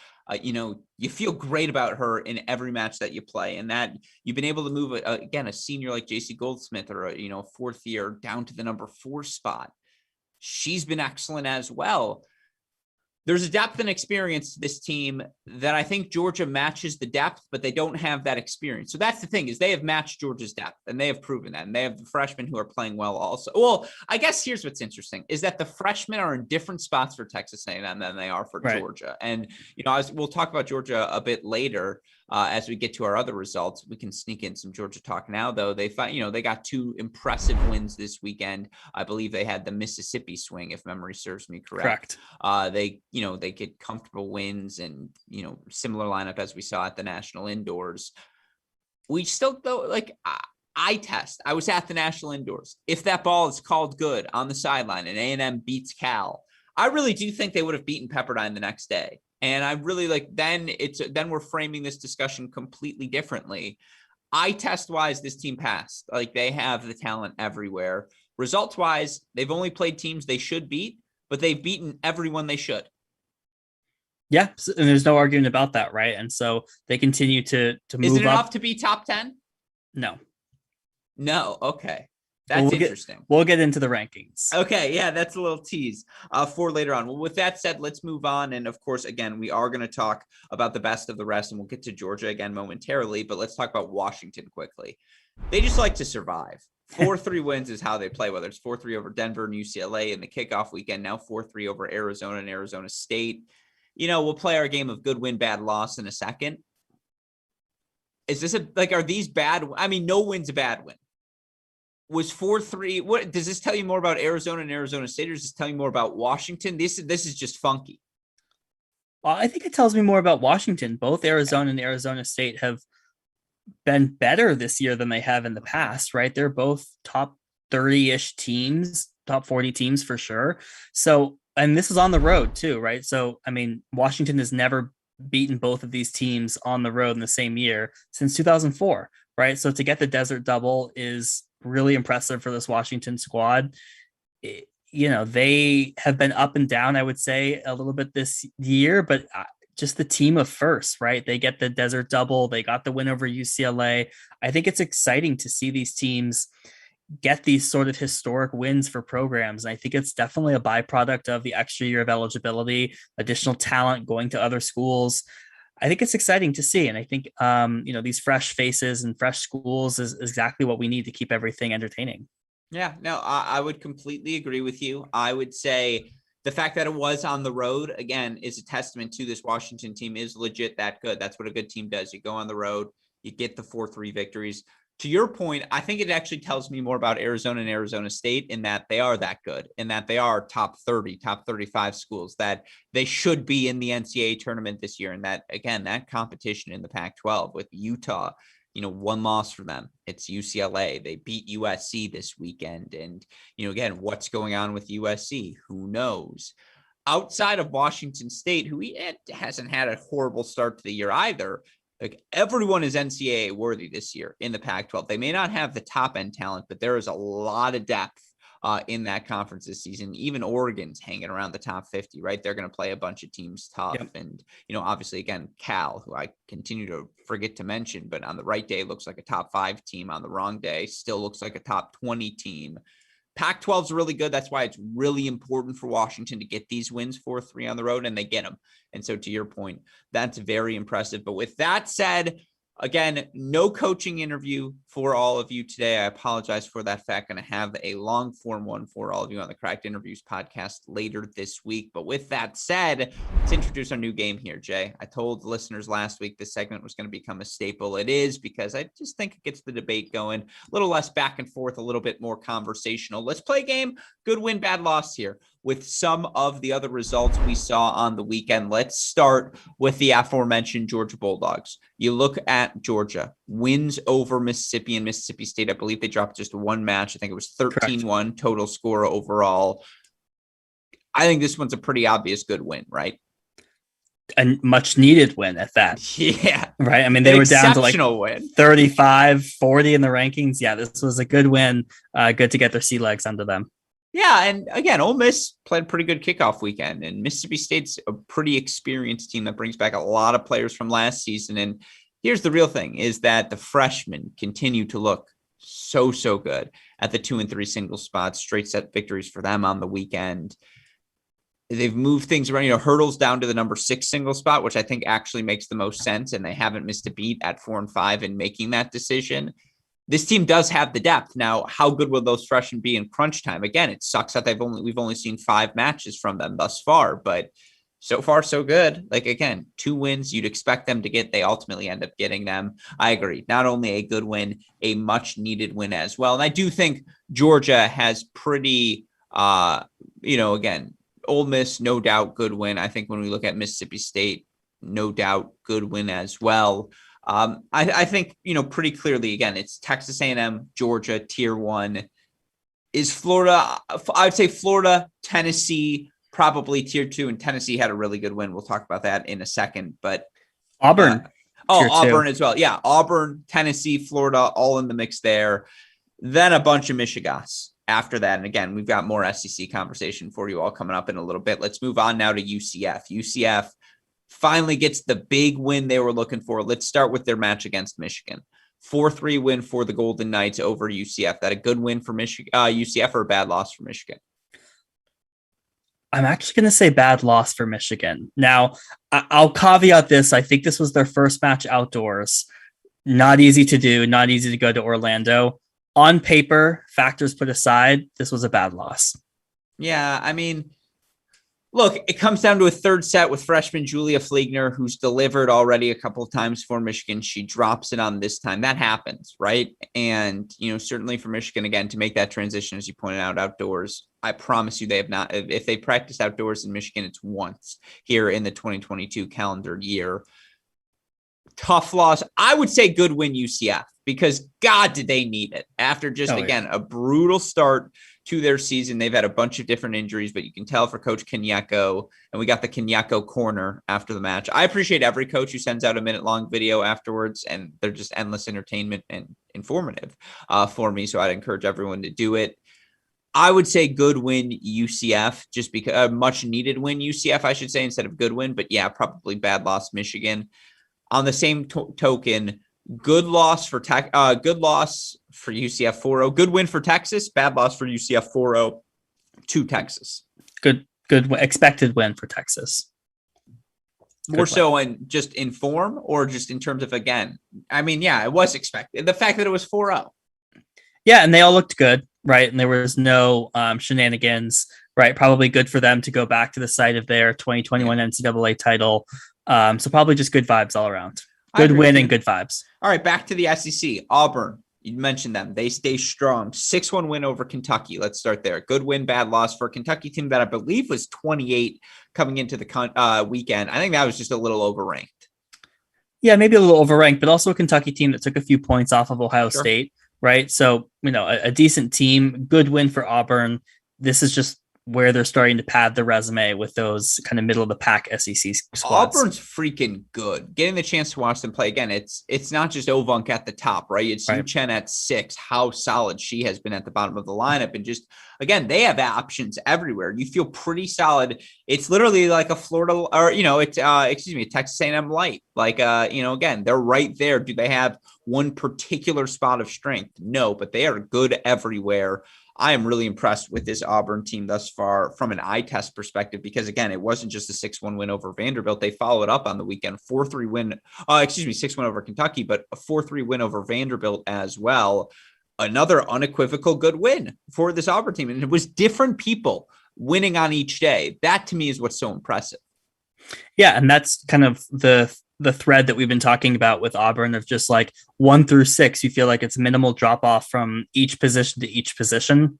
You feel great about her in every match that you play, and that you've been able to move a senior like JC Goldsmith or a fourth year down to the number 4 spot. She's been excellent as well. There's a depth and experience to this team that I think Georgia matches the depth, but they don't have that experience. So that's the thing, is they have matched Georgia's depth, and they have proven that. And they have the freshmen who are playing well also. Well, I guess here's what's interesting is that the freshmen are in different spots for Texas A&M than they are for Georgia. And, we'll talk about Georgia a bit later as we get to our other results. We can sneak in some Georgia talk now, though. They got 2 impressive wins this weekend. I believe they had the Mississippi swing, if memory serves me correct. They get comfortable wins and, similar lineup as we saw at the national indoors. We still, though, I was at the national indoors. If that ball is called good on the sideline and A&M beats Cal, I really do think they would have beaten Pepperdine the next day. And I really then we're framing this discussion completely differently. Eye test wise, this team passed. They have the talent everywhere. Results wise, they've only played teams they should beat, but they've beaten everyone they should. Yeah, and there's no arguing about that, right? And so they continue to move up. Is it enough to be top 10? No. Okay. That's interesting. We'll get into the rankings. Okay, yeah, that's a little tease for later on. Well, with that said, let's move on. And of course, again, we are going to talk about the best of the rest, and we'll get to Georgia again momentarily, but let's talk about Washington quickly. They just like to survive. 4-3 wins is how they play, whether it's 4-3 over Denver and UCLA in the kickoff weekend, now 4-3 over Arizona and Arizona State. We'll play our game of good win, bad loss in a second. Is this are these bad? I mean, no win's a bad win. Was 4-3? What does this tell you more about Arizona and Arizona State, or does this tell you more about Washington? This is just funky. Well, I think it tells me more about Washington. Both Arizona and Arizona State have been better this year than they have in the past, right? They're both top 30-ish teams, top 40 teams for sure. So, and this is on the road too, right? So, I mean, Washington has never beaten both of these teams on the road in the same year since 2004, right? So to get the Desert Double is really impressive for this Washington squad. They have been up and down, I would say, a little bit this year, but just the team of first, right? They get the Desert Double. They got the win over UCLA. I think it's exciting to see these teams get these sort of historic wins for programs. And I think it's definitely a byproduct of the extra year of eligibility, additional talent going to other schools. I think it's exciting to see. And I think, these fresh faces and fresh schools is exactly what we need to keep everything entertaining. Yeah, no, I would completely agree with you. I would say the fact that it was on the road, again, is a testament to this Washington team is legit that good. That's what a good team does. You go on the road, you get the 4-3 victories. To your point, I think it actually tells me more about Arizona and Arizona State in that they are that good, in that they are top 30, top 35 schools, that they should be in the NCAA tournament this year. And that, again, that competition in the Pac-12 with Utah, one loss for them. It's UCLA. They beat USC this weekend. And, again, what's going on with USC? Who knows? Outside of Washington State, who hasn't had a horrible start to the year either, like everyone is NCAA worthy this year in the Pac-12. They may not have the top end talent, but there is a lot of depth in that conference this season. Even Oregon's hanging around the top 50, right? They're going to play a bunch of teams tough. Yep. And, obviously, again, Cal, who I continue to forget to mention, but on the right day looks like a top 5 team. On the wrong day still looks like a top 20 team. Pac-12 is really good. That's why it's really important for Washington to get these wins 4-3 on the road, and they get them. And so to your point, that's very impressive. But with that said, again, no coaching interview for all of you today. I apologize for that fact. Going to have a long form one for all of you on the Cracked Interviews podcast later this week. But with that said, let's introduce our new game here, Jay. I told the listeners last week this segment was going to become a staple. It is, because I just think it gets the debate going, a little less back and forth, a little bit more conversational. Let's play a game, good win, bad loss here, with some of the other results we saw on the weekend. Let's start with the aforementioned Georgia Bulldogs. You look at Georgia, wins over Mississippi and Mississippi State. I believe they dropped just one match. I think it was 13-1 total score overall. I think this one's a pretty obvious good win, right? A much needed win at that. Yeah. Right. I mean, they were down to like 35-40 in the rankings. Yeah, this was a good win. Good to get their sea legs under them. Yeah, and again, Ole Miss played a pretty good kickoff weekend, and Mississippi State's a pretty experienced team that brings back a lot of players from last season. And here's the real thing, is that the freshmen continue to look so good at the 2 and 3 single spots, straight set victories for them on the weekend. They've moved things around, hurdles down to the number 6 single spot, which I think actually makes the most sense, and they haven't missed a beat at 4 and 5 in making that decision. This team does have the depth. Now, how good will those freshmen be in crunch time? Again, it sucks that we've only seen 5 matches from them thus far, but so far so good. Like, again, 2 wins you'd expect them to get. They ultimately end up getting them. I agree. Not only a good win, a much needed win as well. And I do think Georgia has pretty, again, Ole Miss, no doubt, good win. I think when we look at Mississippi State, no doubt, good win as well. I think, pretty clearly, again, it's Texas A&M, Georgia, tier 1. Is Florida, I'd say Florida, Tennessee, probably tier 2, and Tennessee had a really good win. We'll talk about that in a second, but Auburn. Auburn as well. Yeah. Auburn, Tennessee, Florida, all in the mix there. Then a bunch of Michigans after that. And again, we've got more SEC conversation for you all coming up in a little bit. Let's move on now to UCF. UCF finally gets the big win they were looking for. Let's start with their match against Michigan. 4-3 win for the Golden Knights over UCF. That a good win for UCF, or a bad loss for Michigan? I'm actually going to say bad loss for Michigan. Now, I'll caveat this. I think this was their first match outdoors. Not easy to do, not easy to go to Orlando. On paper, factors put aside, this was a bad loss. Yeah, I mean, look, it comes down to a third set with freshman Julia Fliegner, who's delivered already a couple of times for Michigan. She drops it on this time. That happens, right? And, certainly for Michigan, again, to make that transition, as you pointed out, outdoors, I promise you they have not. If they practiced outdoors in Michigan, it's once here in the 2022 calendar year. Tough loss. I would say good win UCF, because God, did they need it after just, a brutal start to their season. They've had a bunch of different injuries, but you can tell for Coach Kenyako, and we got the Kenyako corner after the match. I appreciate every coach who sends out a minute-long video afterwards, and they're just endless entertainment and informative for me, so I'd encourage everyone to do it. I would say good win UCF, just because a much-needed win UCF, I should say, instead of good win, but yeah, probably bad loss Michigan. On the same token, Good loss for good loss for UCF 4-0. Good win for Texas. Bad loss for UCF 4-0 to Texas. Good expected win for Texas. More so in form or just in terms of, again, I mean, yeah, it was expected. The fact that it was 4-0. Yeah, and they all looked good, right? And there was no shenanigans, right? Probably good for them to go back to the site of their 2021 NCAA title. So probably just good vibes all around. Good win and good vibes. All right, back to the SEC. Auburn, you mentioned them. They stay strong. 6-1 win over Kentucky. Let's start there. Good win, bad loss for a Kentucky team that I believe was 28 coming into the weekend. I think that was just a little overranked. Yeah, maybe a little overranked, but also a Kentucky team that took a few points off of Ohio State, right? So, a decent team. Good win for Auburn. This is just where they're starting to pad the resume with those kind of middle of the pack SEC squads. Auburn's freaking good. Getting the chance to watch them play again, it's not just Ovunk at the top, right? It's Yu Chen at 6. How solid she has been at the bottom of the lineup, and just again, they have options everywhere. You feel pretty solid. It's literally like a Florida, or it's Texas A&M light. Like again, they're right there. Do they have one particular spot of strength? No, but they are good everywhere. I am really impressed with this Auburn team thus far from an eye test perspective, because again, it wasn't just a 6-1 win over Vanderbilt. They followed up on the weekend, 4-3 win, 6-1 over Kentucky, but a 4-3 win over Vanderbilt as well. Another unequivocal good win for this Auburn team. And it was different people winning on each day. That to me is what's so impressive. Yeah. And that's kind of the thread that we've been talking about with Auburn of just like 1 through 6, you feel like it's minimal drop off from each position to each position.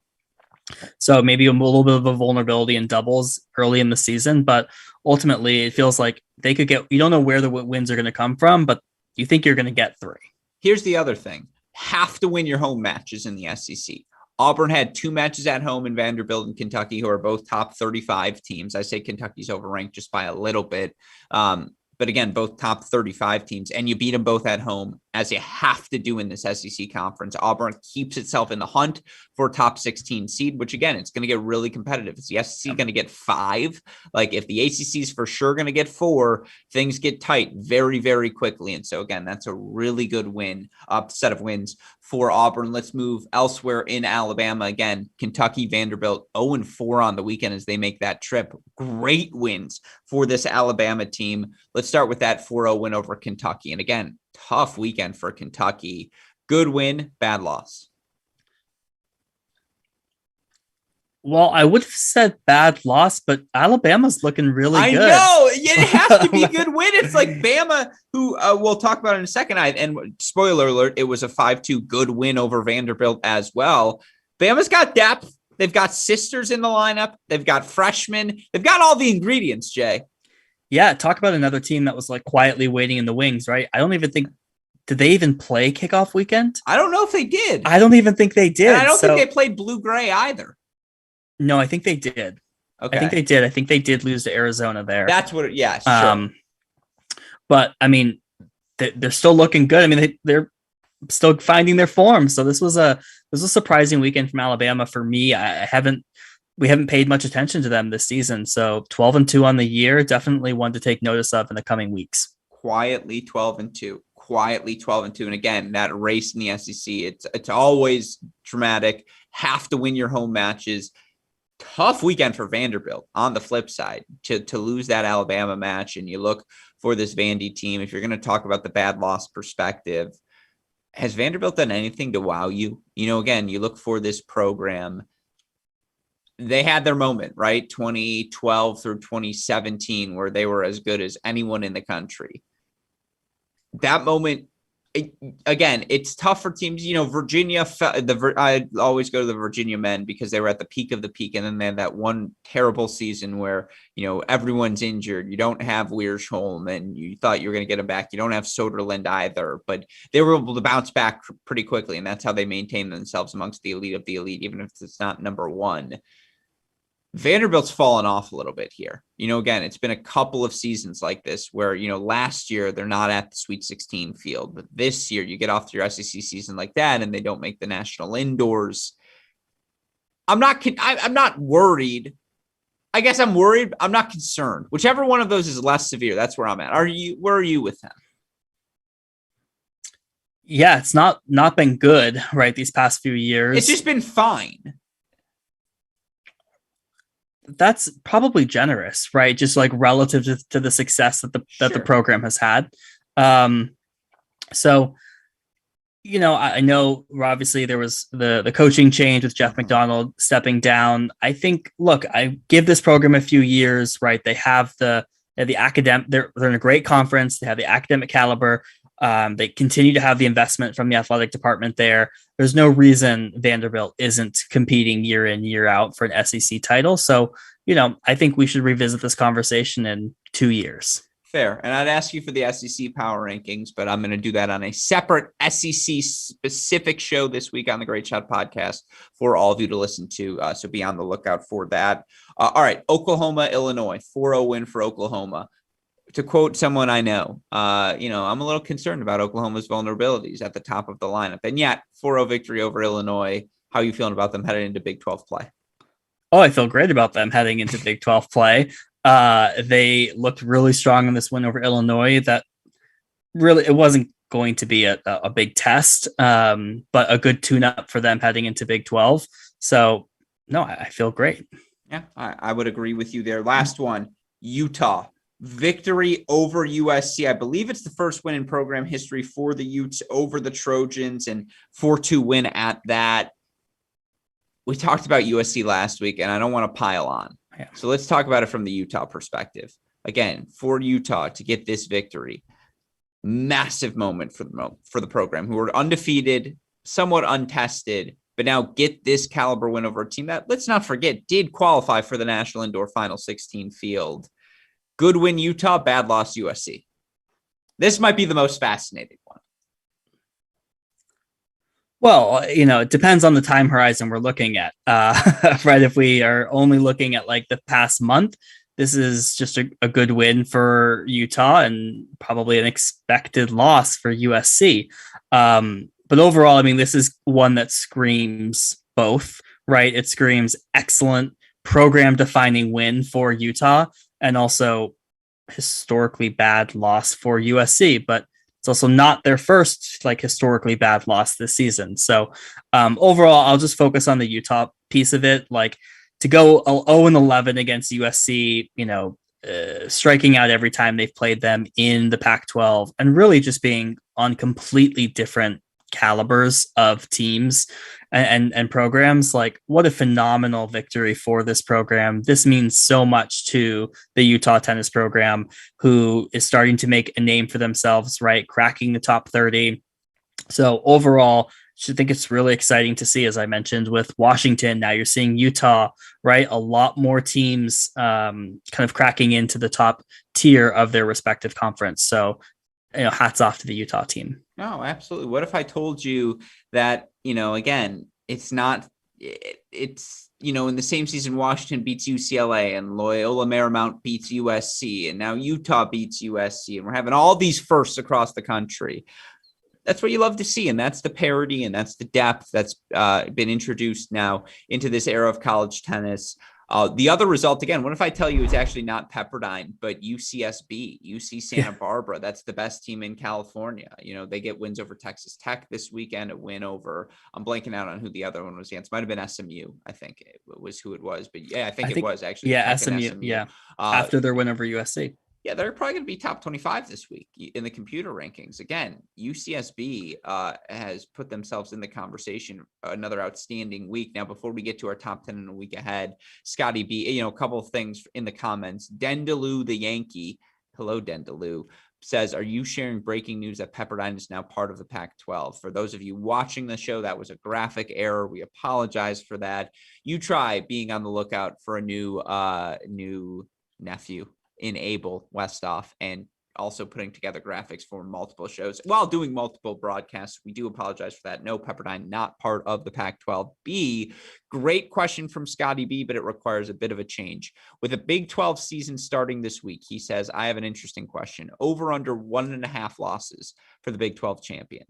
So maybe a little bit of a vulnerability in doubles early in the season, but ultimately it feels like they could you don't know where the wins are going to come from, but you think you're going to get 3. Here's the other thing. Have to win your home matches in the SEC. Auburn had 2 matches at home in Vanderbilt and Kentucky, who are both top 35 teams. I say Kentucky's overranked just by a little bit. But again, both top 35 teams, and you beat them both at home, as you have to do in this SEC conference. Auburn keeps itself in the hunt for a top 16 seed, which again, it's going to get really competitive. Is the SEC going to get 5? Like if the ACC is for sure going to get 4, things get tight very, very quickly. And so again, that's a really good set of wins for Auburn. Let's move elsewhere in Alabama. Again, Kentucky, Vanderbilt 0-4 on the weekend as they make that trip. Great wins for this Alabama team. Let's start with that 4-0 win over Kentucky. And again, tough weekend for Kentucky. Good win, bad loss. Well, I would have said bad loss, but Alabama's looking really good. I know. It has to be a good win. It's like Bama, who we'll talk about in a second. And spoiler alert, it was a 5-2 good win over Vanderbilt as well. Bama's got depth. They've got sisters in the lineup. They've got freshmen. They've got all the ingredients, Jay. Yeah, talk about another team that was like quietly waiting in the wings, right? I don't even think, did they even play kickoff weekend? I don't know if they did. I don't even think they did. And I don't think they played blue-gray either. No, I think they did. Okay. I think they did. I think they did lose to Arizona there. That's what, sure. But I mean, they're still looking good. I mean, they're still finding their form. So this was a surprising weekend from Alabama for me. We haven't paid much attention to them this season. So 12-2 on the year, definitely one to take notice of in the coming weeks. Quietly 12-2. And again, that race in the SEC, it's always dramatic. Have to win your home matches. Tough weekend for Vanderbilt on the flip side to lose that Alabama match. And you look for this Vandy team, if you're going to talk about the bad loss perspective, has Vanderbilt done anything to wow you? Again, you look for this program. They had their moment, right? 2012 through 2017, where they were as good as anyone in the country. That moment, again, it's tough for teams. Virginia, I always go to the Virginia men because they were at the peak of the peak. And then they had that one terrible season where, everyone's injured. You don't have Wiersholm and you thought you were going to get him back. You don't have Soderlund either, but they were able to bounce back pretty quickly. And that's how they maintain themselves amongst the elite of the elite, even if it's not number one. Vanderbilt's fallen off a little bit here. Again, it's been a couple of seasons like this where, last year they're not at the Sweet 16 field, but this year you get off to your SEC season like that and they don't make the national indoors. I'm not worried. I guess I'm worried. I'm not concerned. Whichever one of those is less severe, that's where I'm at. Where are you with them? Yeah, it's not been good, right, these past few It's years. just been fine. That's probably generous, right? Just like relative to the success that the Sure. program has had. Um, so I know obviously there was the coaching change with Jeff McDonald stepping down. I think, look, I give this program a few years, right? They have the academic, they're in a great conference. They have the academic caliber. They continue to have the investment from the athletic department there. There's no reason Vanderbilt isn't competing year in, year out for an SEC title. So, I think we should revisit this conversation in 2 years. Fair. And I'd ask you for the SEC Power Rankings, but I'm going to do that on a separate SEC specific show this week on the Great Shot podcast for all of you to listen to. So be on the lookout for that. All right. Oklahoma, Illinois, 4-0 win for Oklahoma. To quote someone I know, I'm a little concerned about Oklahoma's vulnerabilities at the top of the lineup. And yet, 4-0 victory over Illinois. How are you feeling about them heading into Big 12 play? Oh, I feel great about them heading into Big 12 play. They looked really strong in this win over Illinois. That really, it wasn't going to be a big test, but a good tune-up for them heading into Big 12. So, no, I feel great. Yeah, I would agree with you there. Last one, Utah. Victory over USC. I believe it's the first win in program history for the Utes over the Trojans, and 4-2 win at that. We talked about USC last week, and I don't want to pile on. Yeah. So let's talk about it from the Utah perspective. Again, for Utah to get this victory, massive moment for the program, who were undefeated, somewhat untested, but now get this caliber win over a team that, let's not forget, did qualify for the National Indoor Final 16 field. Good win Utah, bad loss USC. This might be the most fascinating one. Well, it depends on the time horizon we're looking at, right? If we are only looking at like the past month, this is just a good win for Utah and probably an expected loss for USC. But overall, I mean, this is one that screams both, right? It screams excellent program defining win for Utah and also historically bad loss for USC. But it's also not their first like historically bad loss this season. So overall, I'll just focus on the Utah piece of it. Like to go 0-11 against USC, striking out every time they've played them in the Pac-12 and really just being on completely different calibers of teams and programs. Like what a phenomenal victory for this program. This means so much to the Utah tennis program, who is starting to make a name for themselves, right? Cracking the top 30. So overall, I think it's really exciting to see, as I mentioned, with Washington. Now you're seeing Utah, right? A lot more teams kind of cracking into the top tier of their respective conference. So, hats off to the Utah team. No, absolutely. What if I told you that, again, it's not, it's, in the same season, Washington beats UCLA and Loyola Marymount beats USC, and now Utah beats USC, and we're having all these firsts across the country. That's what you love to see. And that's the parity and that's the depth that's been introduced now into this era of college tennis. The other result, again, what if I tell you it's actually not Pepperdine, but UCSB, UC Santa Barbara? That's the best team in California. They get wins over Texas Tech this weekend, a win over, I'm blanking out on who the other one was against. Might have been SMU, I think it was who it was. But yeah, I think it was actually. Yeah, SMU. Yeah, after their win over USC. Yeah, they're probably going to be top 25 this week in the computer rankings. Again, UCSB has put themselves in the conversation. Another outstanding week. Now, before we get to our top 10 in a week ahead, Scotty B, a couple of things in the comments. Dendaloo, the Yankee, hello, Dendaloo, says, are you sharing breaking news that Pepperdine is now part of the Pac-12? For those of you watching the show, that was a graphic error. We apologize for that. You try being on the lookout for a new nephew in Abel Westhoff, and also putting together graphics for multiple shows while doing multiple broadcasts. We do apologize for that. No, Pepperdine, not part of the Pac-12. Great question from Scotty B, but it requires a bit of a change. With a Big 12 season starting this week, he says, I have an interesting question. Over under 1.5 losses for the Big 12 champion.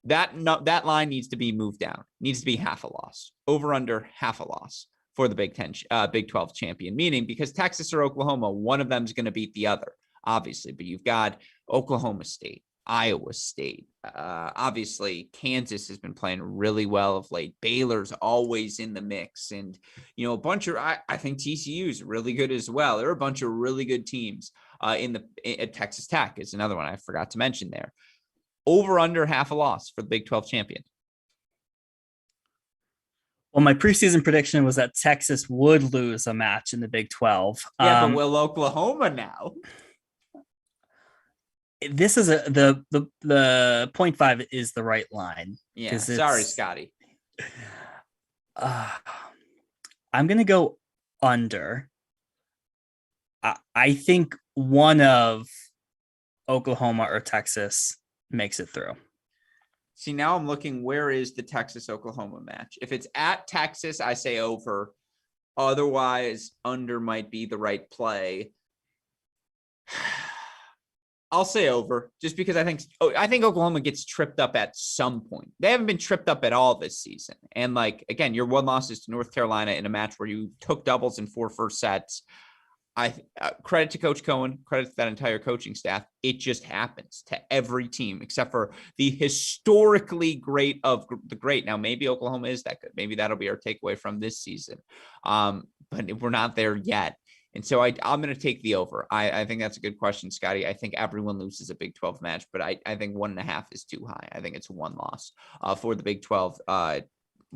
That line needs to be moved down. Needs to be half a loss. Over under half a loss for the Big 12 champion, meaning because Texas or Oklahoma, one of them is going to beat the other, obviously, but you've got Oklahoma State, Iowa State. Obviously, Kansas has been playing really well of late. Baylor's always in the mix. And, a bunch of, I think TCU is really good as well. There are a bunch of really good teams at Texas Tech is another one I forgot to mention there. Over under half a loss for the Big 12 champion. Well, my preseason prediction was that Texas would lose a match in the Big 12. Yeah, but will Oklahoma now? This is the 0.5 is the right line. Yeah, sorry, Scotty. I'm gonna go under. I think one of Oklahoma or Texas makes it through. See, now I'm looking, where is the Texas-Oklahoma match? If it's at Texas, I say over. Otherwise, under might be the right play. I'll say over, just because I think Oklahoma gets tripped up at some point. They haven't been tripped up at all this season. And again, your one loss is to North Carolina in a match where you took doubles in 4 first sets. Credit to Coach Cohen, credit to that entire coaching staff. It just happens to every team except for the historically great of the great. Now, maybe Oklahoma is that good. Maybe that'll be our takeaway from this season. But we're not there yet. And so I'm going to take the over. I think that's a good question, Scotty. I think everyone loses a Big 12 match, but I think 1.5 is too high. I think it's one loss for the Big 12,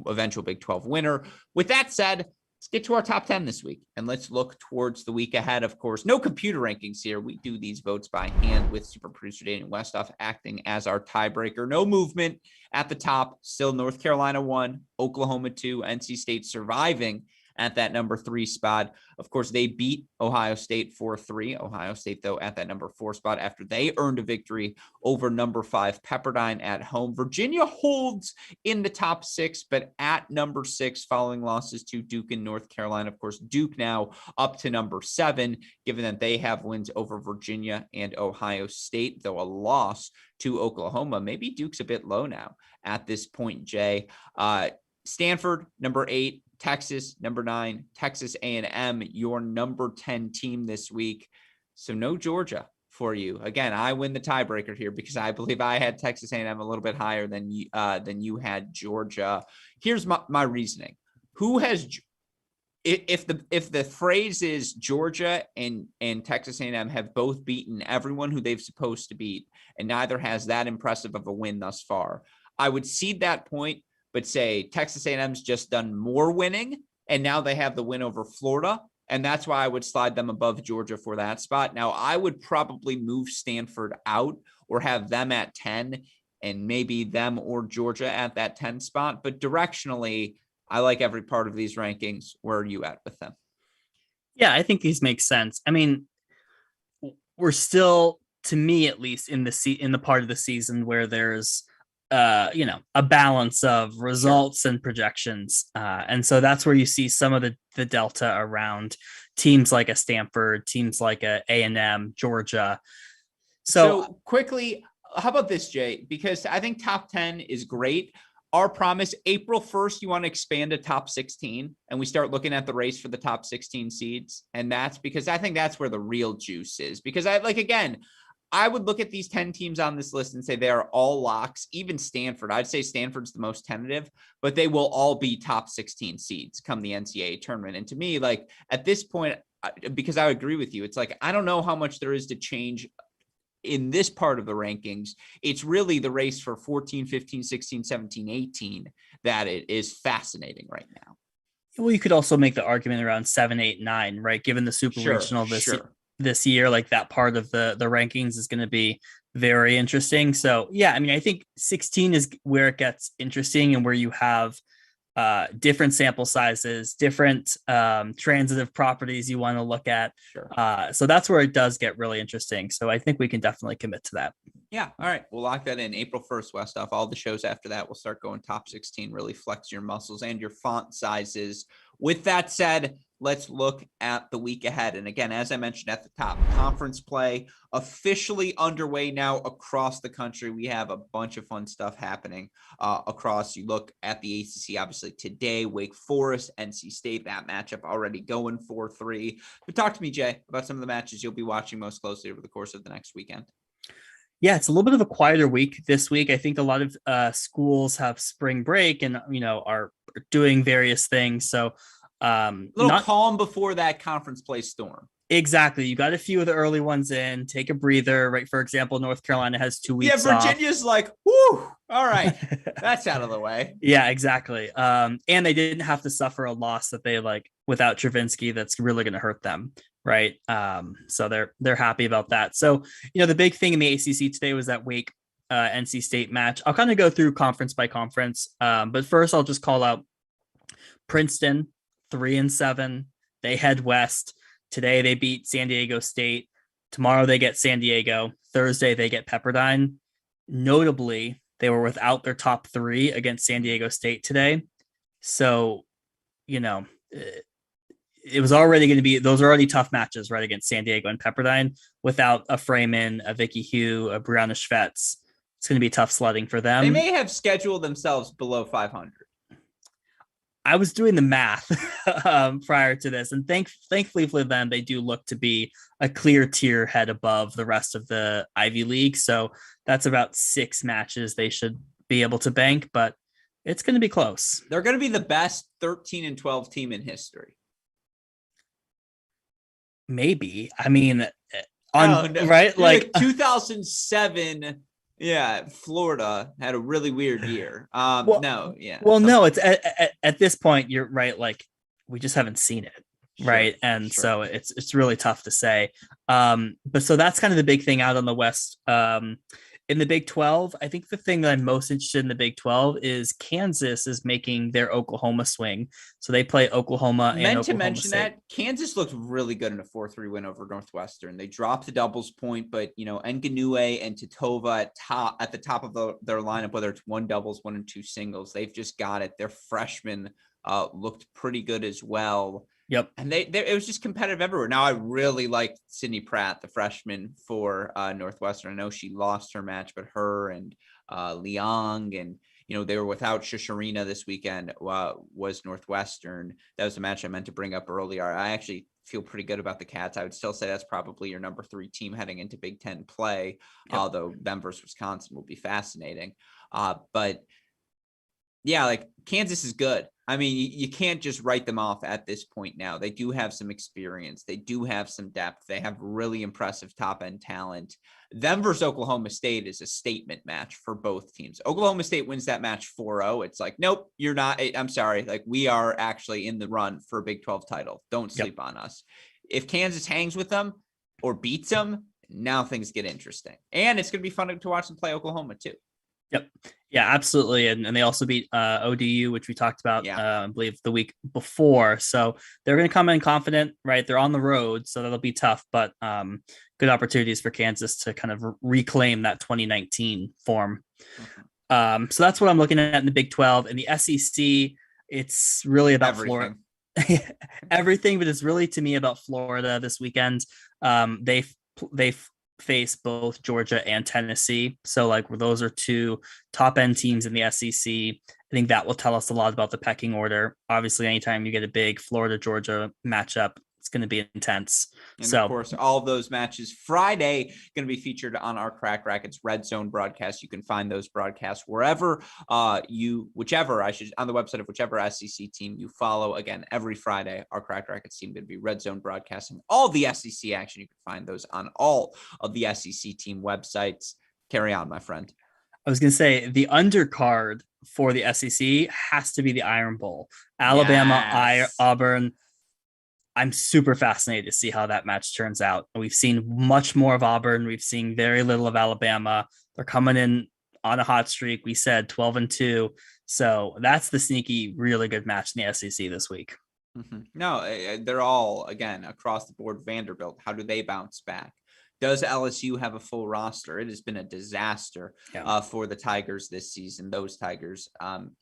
eventual Big 12 winner. With that said, let's get to our top 10 this week, and let's look towards the week ahead. Of course, no computer rankings here. We do these votes by hand with super producer Daniel Westoff acting as our tiebreaker. No movement at the top. Still North Carolina 1, Oklahoma 2, NC State surviving at that number 3 spot. Of course, they beat Ohio State 4-3. Ohio State, though, at that number 4 spot after they earned a victory over number 5 Pepperdine at home. Virginia holds in the top 6, but at number 6 following losses to Duke and North Carolina. Of course, Duke now up to number 7, given that they have wins over Virginia and Ohio State, though a loss to Oklahoma. Maybe Duke's a bit low now at this point, Jay. Stanford, number 8. Texas, number 9, Texas A&M, your number 10 team this week. So no Georgia for you. Again, I win the tiebreaker here because I believe I had Texas A&M a little bit higher than you had Georgia. Here's my reasoning. Who has, if the phrase is Georgia and Texas A&M have both beaten everyone who they've supposed to beat, and neither has that impressive of a win thus far, I would cede that point, but say Texas A&M's just done more winning, and now they have the win over Florida, and that's why I would slide them above Georgia for that spot. Now, I would probably move Stanford out or have them at 10 and maybe them or Georgia at that 10 spot, but directionally, I like every part of these rankings. Where are you at with them? Yeah, I think these make sense. I mean, we're still, to me at least, in the part of the season where there's a balance of results and projections. And so that's where you see some of the delta around teams like a Stanford, teams like a A&M, Georgia. So quickly, how about this, Jay? Because I think top 10 is great. Our promise, April 1st, you want to expand to top 16 and we start looking at the race for the top 16 seeds. And that's because I think that's where the real juice is. Because I would look at these 10 teams on this list and say they are all locks, even Stanford. I'd say Stanford's the most tentative, but they will all be top 16 seeds come the NCAA tournament. And to me, at this point, because I agree with you, it's I don't know how much there is to change in this part of the rankings. It's really the race for 14, 15, 16, 17, 18 that it is fascinating right now. Well, you could also make the argument around 7, 8, 9, right? Given the super regional this year, that part of the rankings is going to be very interesting. So yeah, I mean, I think 16 is where it gets interesting and where you have different sample sizes, different transitive properties you want to look at. Sure. So that's where it does get really interesting. So I think we can definitely commit to that. Yeah. All right. We'll lock that in April 1st, Westoff. All the shows after that will start going top 16, really flex your muscles and your font sizes. With that said, let's look at the week ahead. And again, as I mentioned at the top, conference play officially underway now across the country. We have a bunch of fun stuff happening across. You look at the ACC, obviously today, Wake Forest, NC State, that matchup already going 4-3. But talk to me, Jay, about some of the matches you'll be watching most closely over the course of the next weekend. Yeah, it's a little bit of a quieter week this week. I think a lot of schools have spring break and are doing various things. So A little not calm before that conference play storm. exactly. You got a few of the early ones in. Take a breather, right? For example, North Carolina has 2 weeks off. Virginia's like, whoo, all right, that's out of the way. Yeah, exactly. And they didn't have to suffer a loss that they like without Travinsky that's really going to hurt them, right? So they're happy about that. So the big thing in the ACC today was that Wake NC State match. I'll kind of go through conference by conference, but first I'll just call out Princeton 3-7. They head west today. They beat San Diego State. Tomorrow they get San Diego. Thursday they get Pepperdine. Notably, they were without their top three against San Diego State today. So, it was already going to be, those are already tough matches, right? Against San Diego and Pepperdine without a Freeman, a Vicky Hugh, a Brianna Schvetz. It's going to be tough sledding for them. They may have scheduled themselves below 500. I was doing the math prior to this, and thankfully for them, they do look to be a clear tier head above the rest of the Ivy League. So that's about 6 matches they should be able to bank, but it's going to be close. They're going to be the best 13-12 team in history. Maybe. I mean, right? Like 2007. Yeah, Florida had a really weird year. No, it's at this point you're right. Like we just haven't seen it, right? And so it's really tough to say. But so that's kind of the big thing out on the West. In the Big 12, I think the thing that I'm most interested in the Big 12 is Kansas is making their Oklahoma swing. So they play Oklahoma and meant Oklahoma to mention State. that Kansas looked really good in a 4-3 win over Northwestern. They dropped the doubles point, but Ngannou and Titova at the top of their lineup, whether it's 1 doubles, 1 and 2 singles, they've just got it. Their freshmen looked pretty good as well. Yep. And it was just competitive everywhere. Now I really liked Sydney Pratt, the freshman for Northwestern. I know she lost her match, but her and Liang and they were without Shasharina this weekend was Northwestern. That was the match I meant to bring up earlier. I actually feel pretty good about the Cats. I would still say that's probably your number 3 team heading into Big Ten play, although them versus Wisconsin will be fascinating. But yeah, like Kansas is good. I mean, you can't just write them off at this point now. They do have some experience. They do have some depth. They have really impressive top-end talent. Them versus Oklahoma State is a statement match for both teams. Oklahoma State wins that match 4-0. It's like, nope, you're not. I'm sorry. Like, we are actually in the run for a Big 12 title. Don't sleep on us. If Kansas hangs with them or beats them, now things get interesting. And it's going to be fun to watch them play Oklahoma, too. Yep. Yeah, absolutely. And they also beat ODU, which we talked about, I believe, the week before. So they're going to come in confident, right? They're on the road, so that'll be tough, but good opportunities for Kansas to kind of reclaim that 2019 form. So that's what I'm looking at in the Big 12. In the SEC, it's really about Florida. Everything, but it's really, to me, about Florida this weekend. They face both Georgia and Tennessee. So like those are 2 top end teams in the SEC. I think that will tell us a lot about the pecking order. Obviously, anytime you get a big Florida Georgia matchup, it's going to be intense. And of course, all of those matches Friday going to be featured on our Crack Racquets Red Zone broadcast. You can find those broadcasts wherever on the website of whichever SEC team you follow. Again, every Friday, our Crack Racquets team going to be Red Zone broadcasting all the SEC action. You can find those on all of the SEC team websites. Carry on, my friend. I was going to say the undercard for the SEC has to be the Iron Bowl. Alabama, Auburn. I'm super fascinated to see how that match turns out. We've seen much more of Auburn. We've seen very little of Alabama. They're coming in on a hot streak. We said 12-2. So that's the sneaky, really good match in the SEC this week. Mm-hmm. No, they're all, again, across the board. Vanderbilt, how do they bounce back? Does LSU have a full roster? It has been a disaster for the Tigers this season. Those Tigers,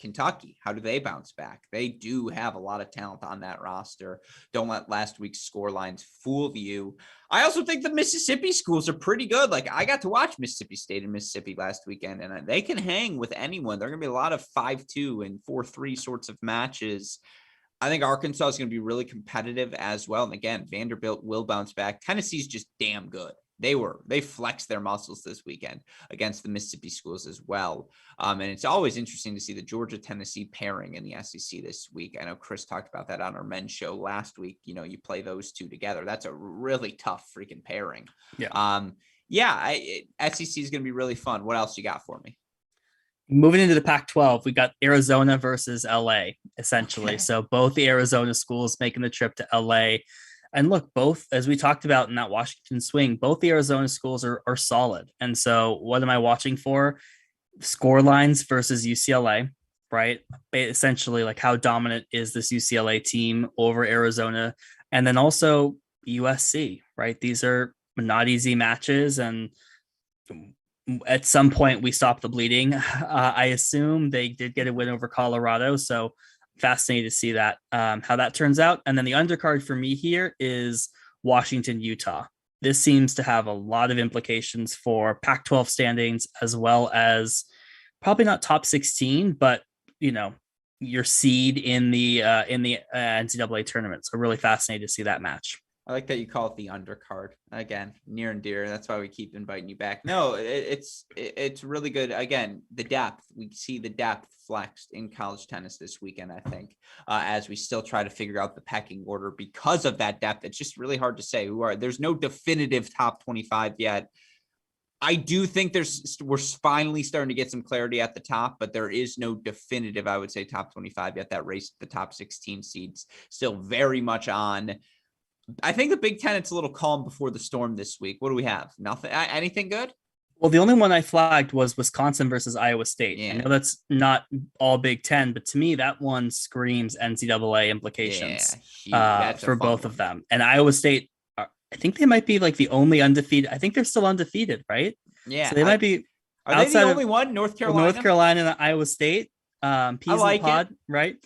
Kentucky, how do they bounce back? They do have a lot of talent on that roster. Don't let last week's score lines fool you. I also think the Mississippi schools are pretty good. Like, I got to watch Mississippi State and Mississippi last weekend, and they can hang with anyone. There are going to be a lot of 5-2 and 4-3 sorts of matches. I think Arkansas is going to be really competitive as well. And again, Vanderbilt will bounce back. Tennessee's just damn good. they flexed their muscles this weekend against the Mississippi schools as well. And it's always interesting to see the Georgia-Tennessee pairing in the SEC this week. I know Chris talked about that on our men's show last week. You know, you play those two together. That's a really tough freaking pairing. SEC is going to be really fun. What else you got for me? Moving into the Pac-12, we got Arizona versus LA, essentially. Okay. So both the Arizona schools making the trip to LA. And look, both, as we talked about in that Washington swing, both the Arizona schools are solid. And so what am I watching for? Score lines versus UCLA, right? Essentially, like, how dominant is this UCLA team over Arizona? And then also USC, right? These are not easy matches. And at some point we stopped the bleeding. I assume they did get a win over Colorado. So fascinated to see that, how that turns out. And then the undercard for me here is Washington, Utah. This seems to have a lot of implications for Pac-12 standings, as well as probably not top 16, but, you know, your seed in the NCAA tournament. So really fascinated to see that match. I like that you call it the undercard. Again, near and dear. That's why we keep inviting you back. No, it's really good. Again, the depth. We see the depth flexed in college tennis this weekend, I think, as we still try to figure out the pecking order because of that depth. It's just really hard to say there's no definitive top 25 yet. I do think we're finally starting to get some clarity at the top, but there is no definitive, I would say, top 25 yet. That race, the top 16 seeds, still very much on. I think the Big Ten, it's a little calm before the storm this week. What do we have? Nothing? Anything good? Well, the only one I flagged was Wisconsin versus Iowa State. Yeah. I know that's not all Big Ten, but to me, that one screams NCAA implications for both of them. And Iowa State, I think they might be like the only undefeated. I think they're still undefeated, right? Yeah. So they might be. Are they the only one? North Carolina and Iowa State. Peas in the pod, right?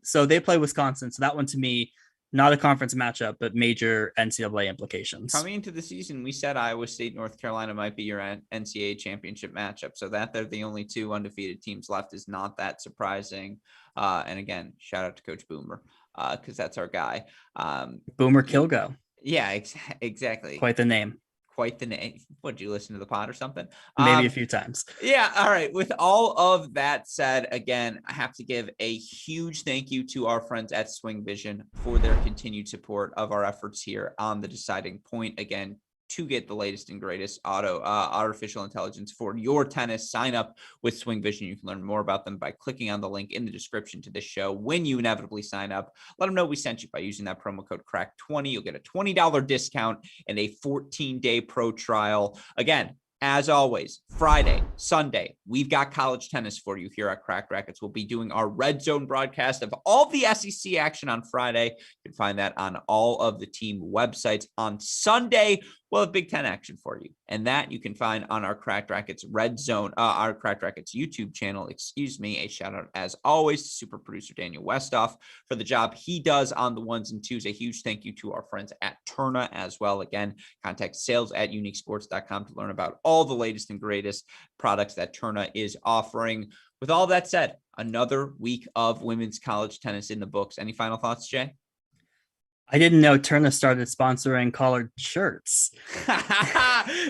So they play Wisconsin. So that one to me, not a conference matchup, but major NCAA implications. Coming into the season, we said Iowa State, North Carolina might be your NCAA championship matchup. So that they're the only two undefeated teams left is not that surprising. And again, shout out to Coach Boomer, because that's our guy. Boomer Kilgo. Yeah, exactly. Quite the name. What, did you listen to the pod or something? Maybe a few times. Yeah. All right. With all of that said, again, I have to give a huge thank you to our friends at SwingVision for their continued support of our efforts here on The Deciding Point. Again, to get the latest and greatest artificial intelligence for your tennis, sign up with SwingVision. You can learn more about them by clicking on the link in the description to this show. When you inevitably sign up, let them know we sent you by using that promo code CRACK20. You'll get a $20 discount and a 14-day pro trial. Again, as always, Friday, Sunday, we've got college tennis for you here at Crack Racquets. We'll be doing our Red Zone broadcast of all the SEC action on Friday. You can find that on all of the team websites. On Sunday, we'll have Big Ten action for you. And that you can find on our Cracked Racquets Red Zone, our Cracked Racquets YouTube channel. A shout out, as always, to super producer Daniel Westoff for the job he does on the ones and twos. A huge thank you to our friends at Turna as well. Again, contact sales@uniquesports.com to learn about all the latest and greatest products that Turna is offering. With all that said, another week of women's college tennis in the books. Any final thoughts, Jay? I didn't know Turna started sponsoring collared shirts.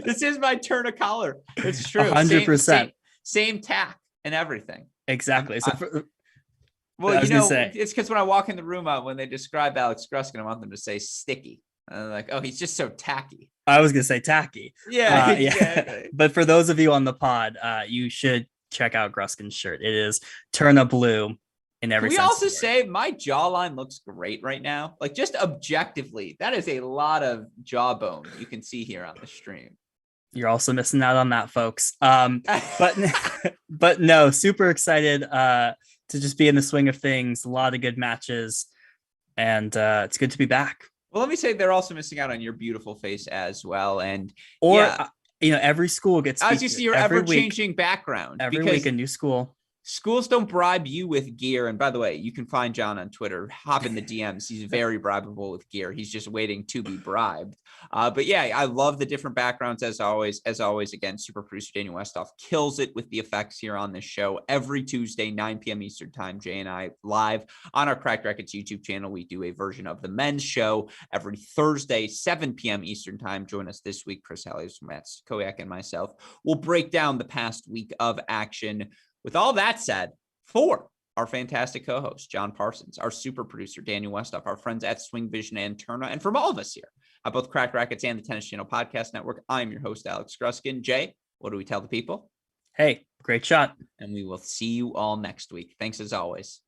This is my Turna collar. It's true. 100%. Same tack and everything. Exactly. It's because when I walk in the room when they describe Alex Gruskin, I want them to say sticky. And I'm like, oh, he's just so tacky. I was going to say tacky. Yeah. Yeah. But for those of you on the pod, you should check out Gruskin's shirt. It is Turna blue. In every Can we also say my jawline looks great right now? Like, just objectively, that is a lot of jawbone you can see here on the stream. You're also missing out on that, folks. But no, super excited to just be in the swing of things. A lot of good matches, and it's good to be back. Well, let me say they're also missing out on your beautiful face as well. And every school gets as you see your ever-changing background. Every week a new school. Schools don't bribe you with gear. And by the way, you can find John on Twitter. Hop in the DMs. He's very bribable with gear. He's just waiting to be bribed. But yeah, I love the different backgrounds as always. As always, again, super producer Daniel Westoff kills it with the effects here on this show. Every Tuesday, 9 p.m. Eastern time, Jay and I live on our Cracked Racquets YouTube channel. We do a version of the men's show every Thursday, 7 p.m. Eastern time. Join us this week. Chris Hallius, Matt Koyak, and myself will break down the past week of action. With all that said, for our fantastic co-host, John Parsons, our super producer, Daniel Westoff, our friends at SwingVision and Turna, and from all of us here at both Cracked Racquets and the Tennis Channel Podcast Network, I'm your host, Alex Gruskin. Jay, what do we tell the people? Hey, great shot. And we will see you all next week. Thanks as always.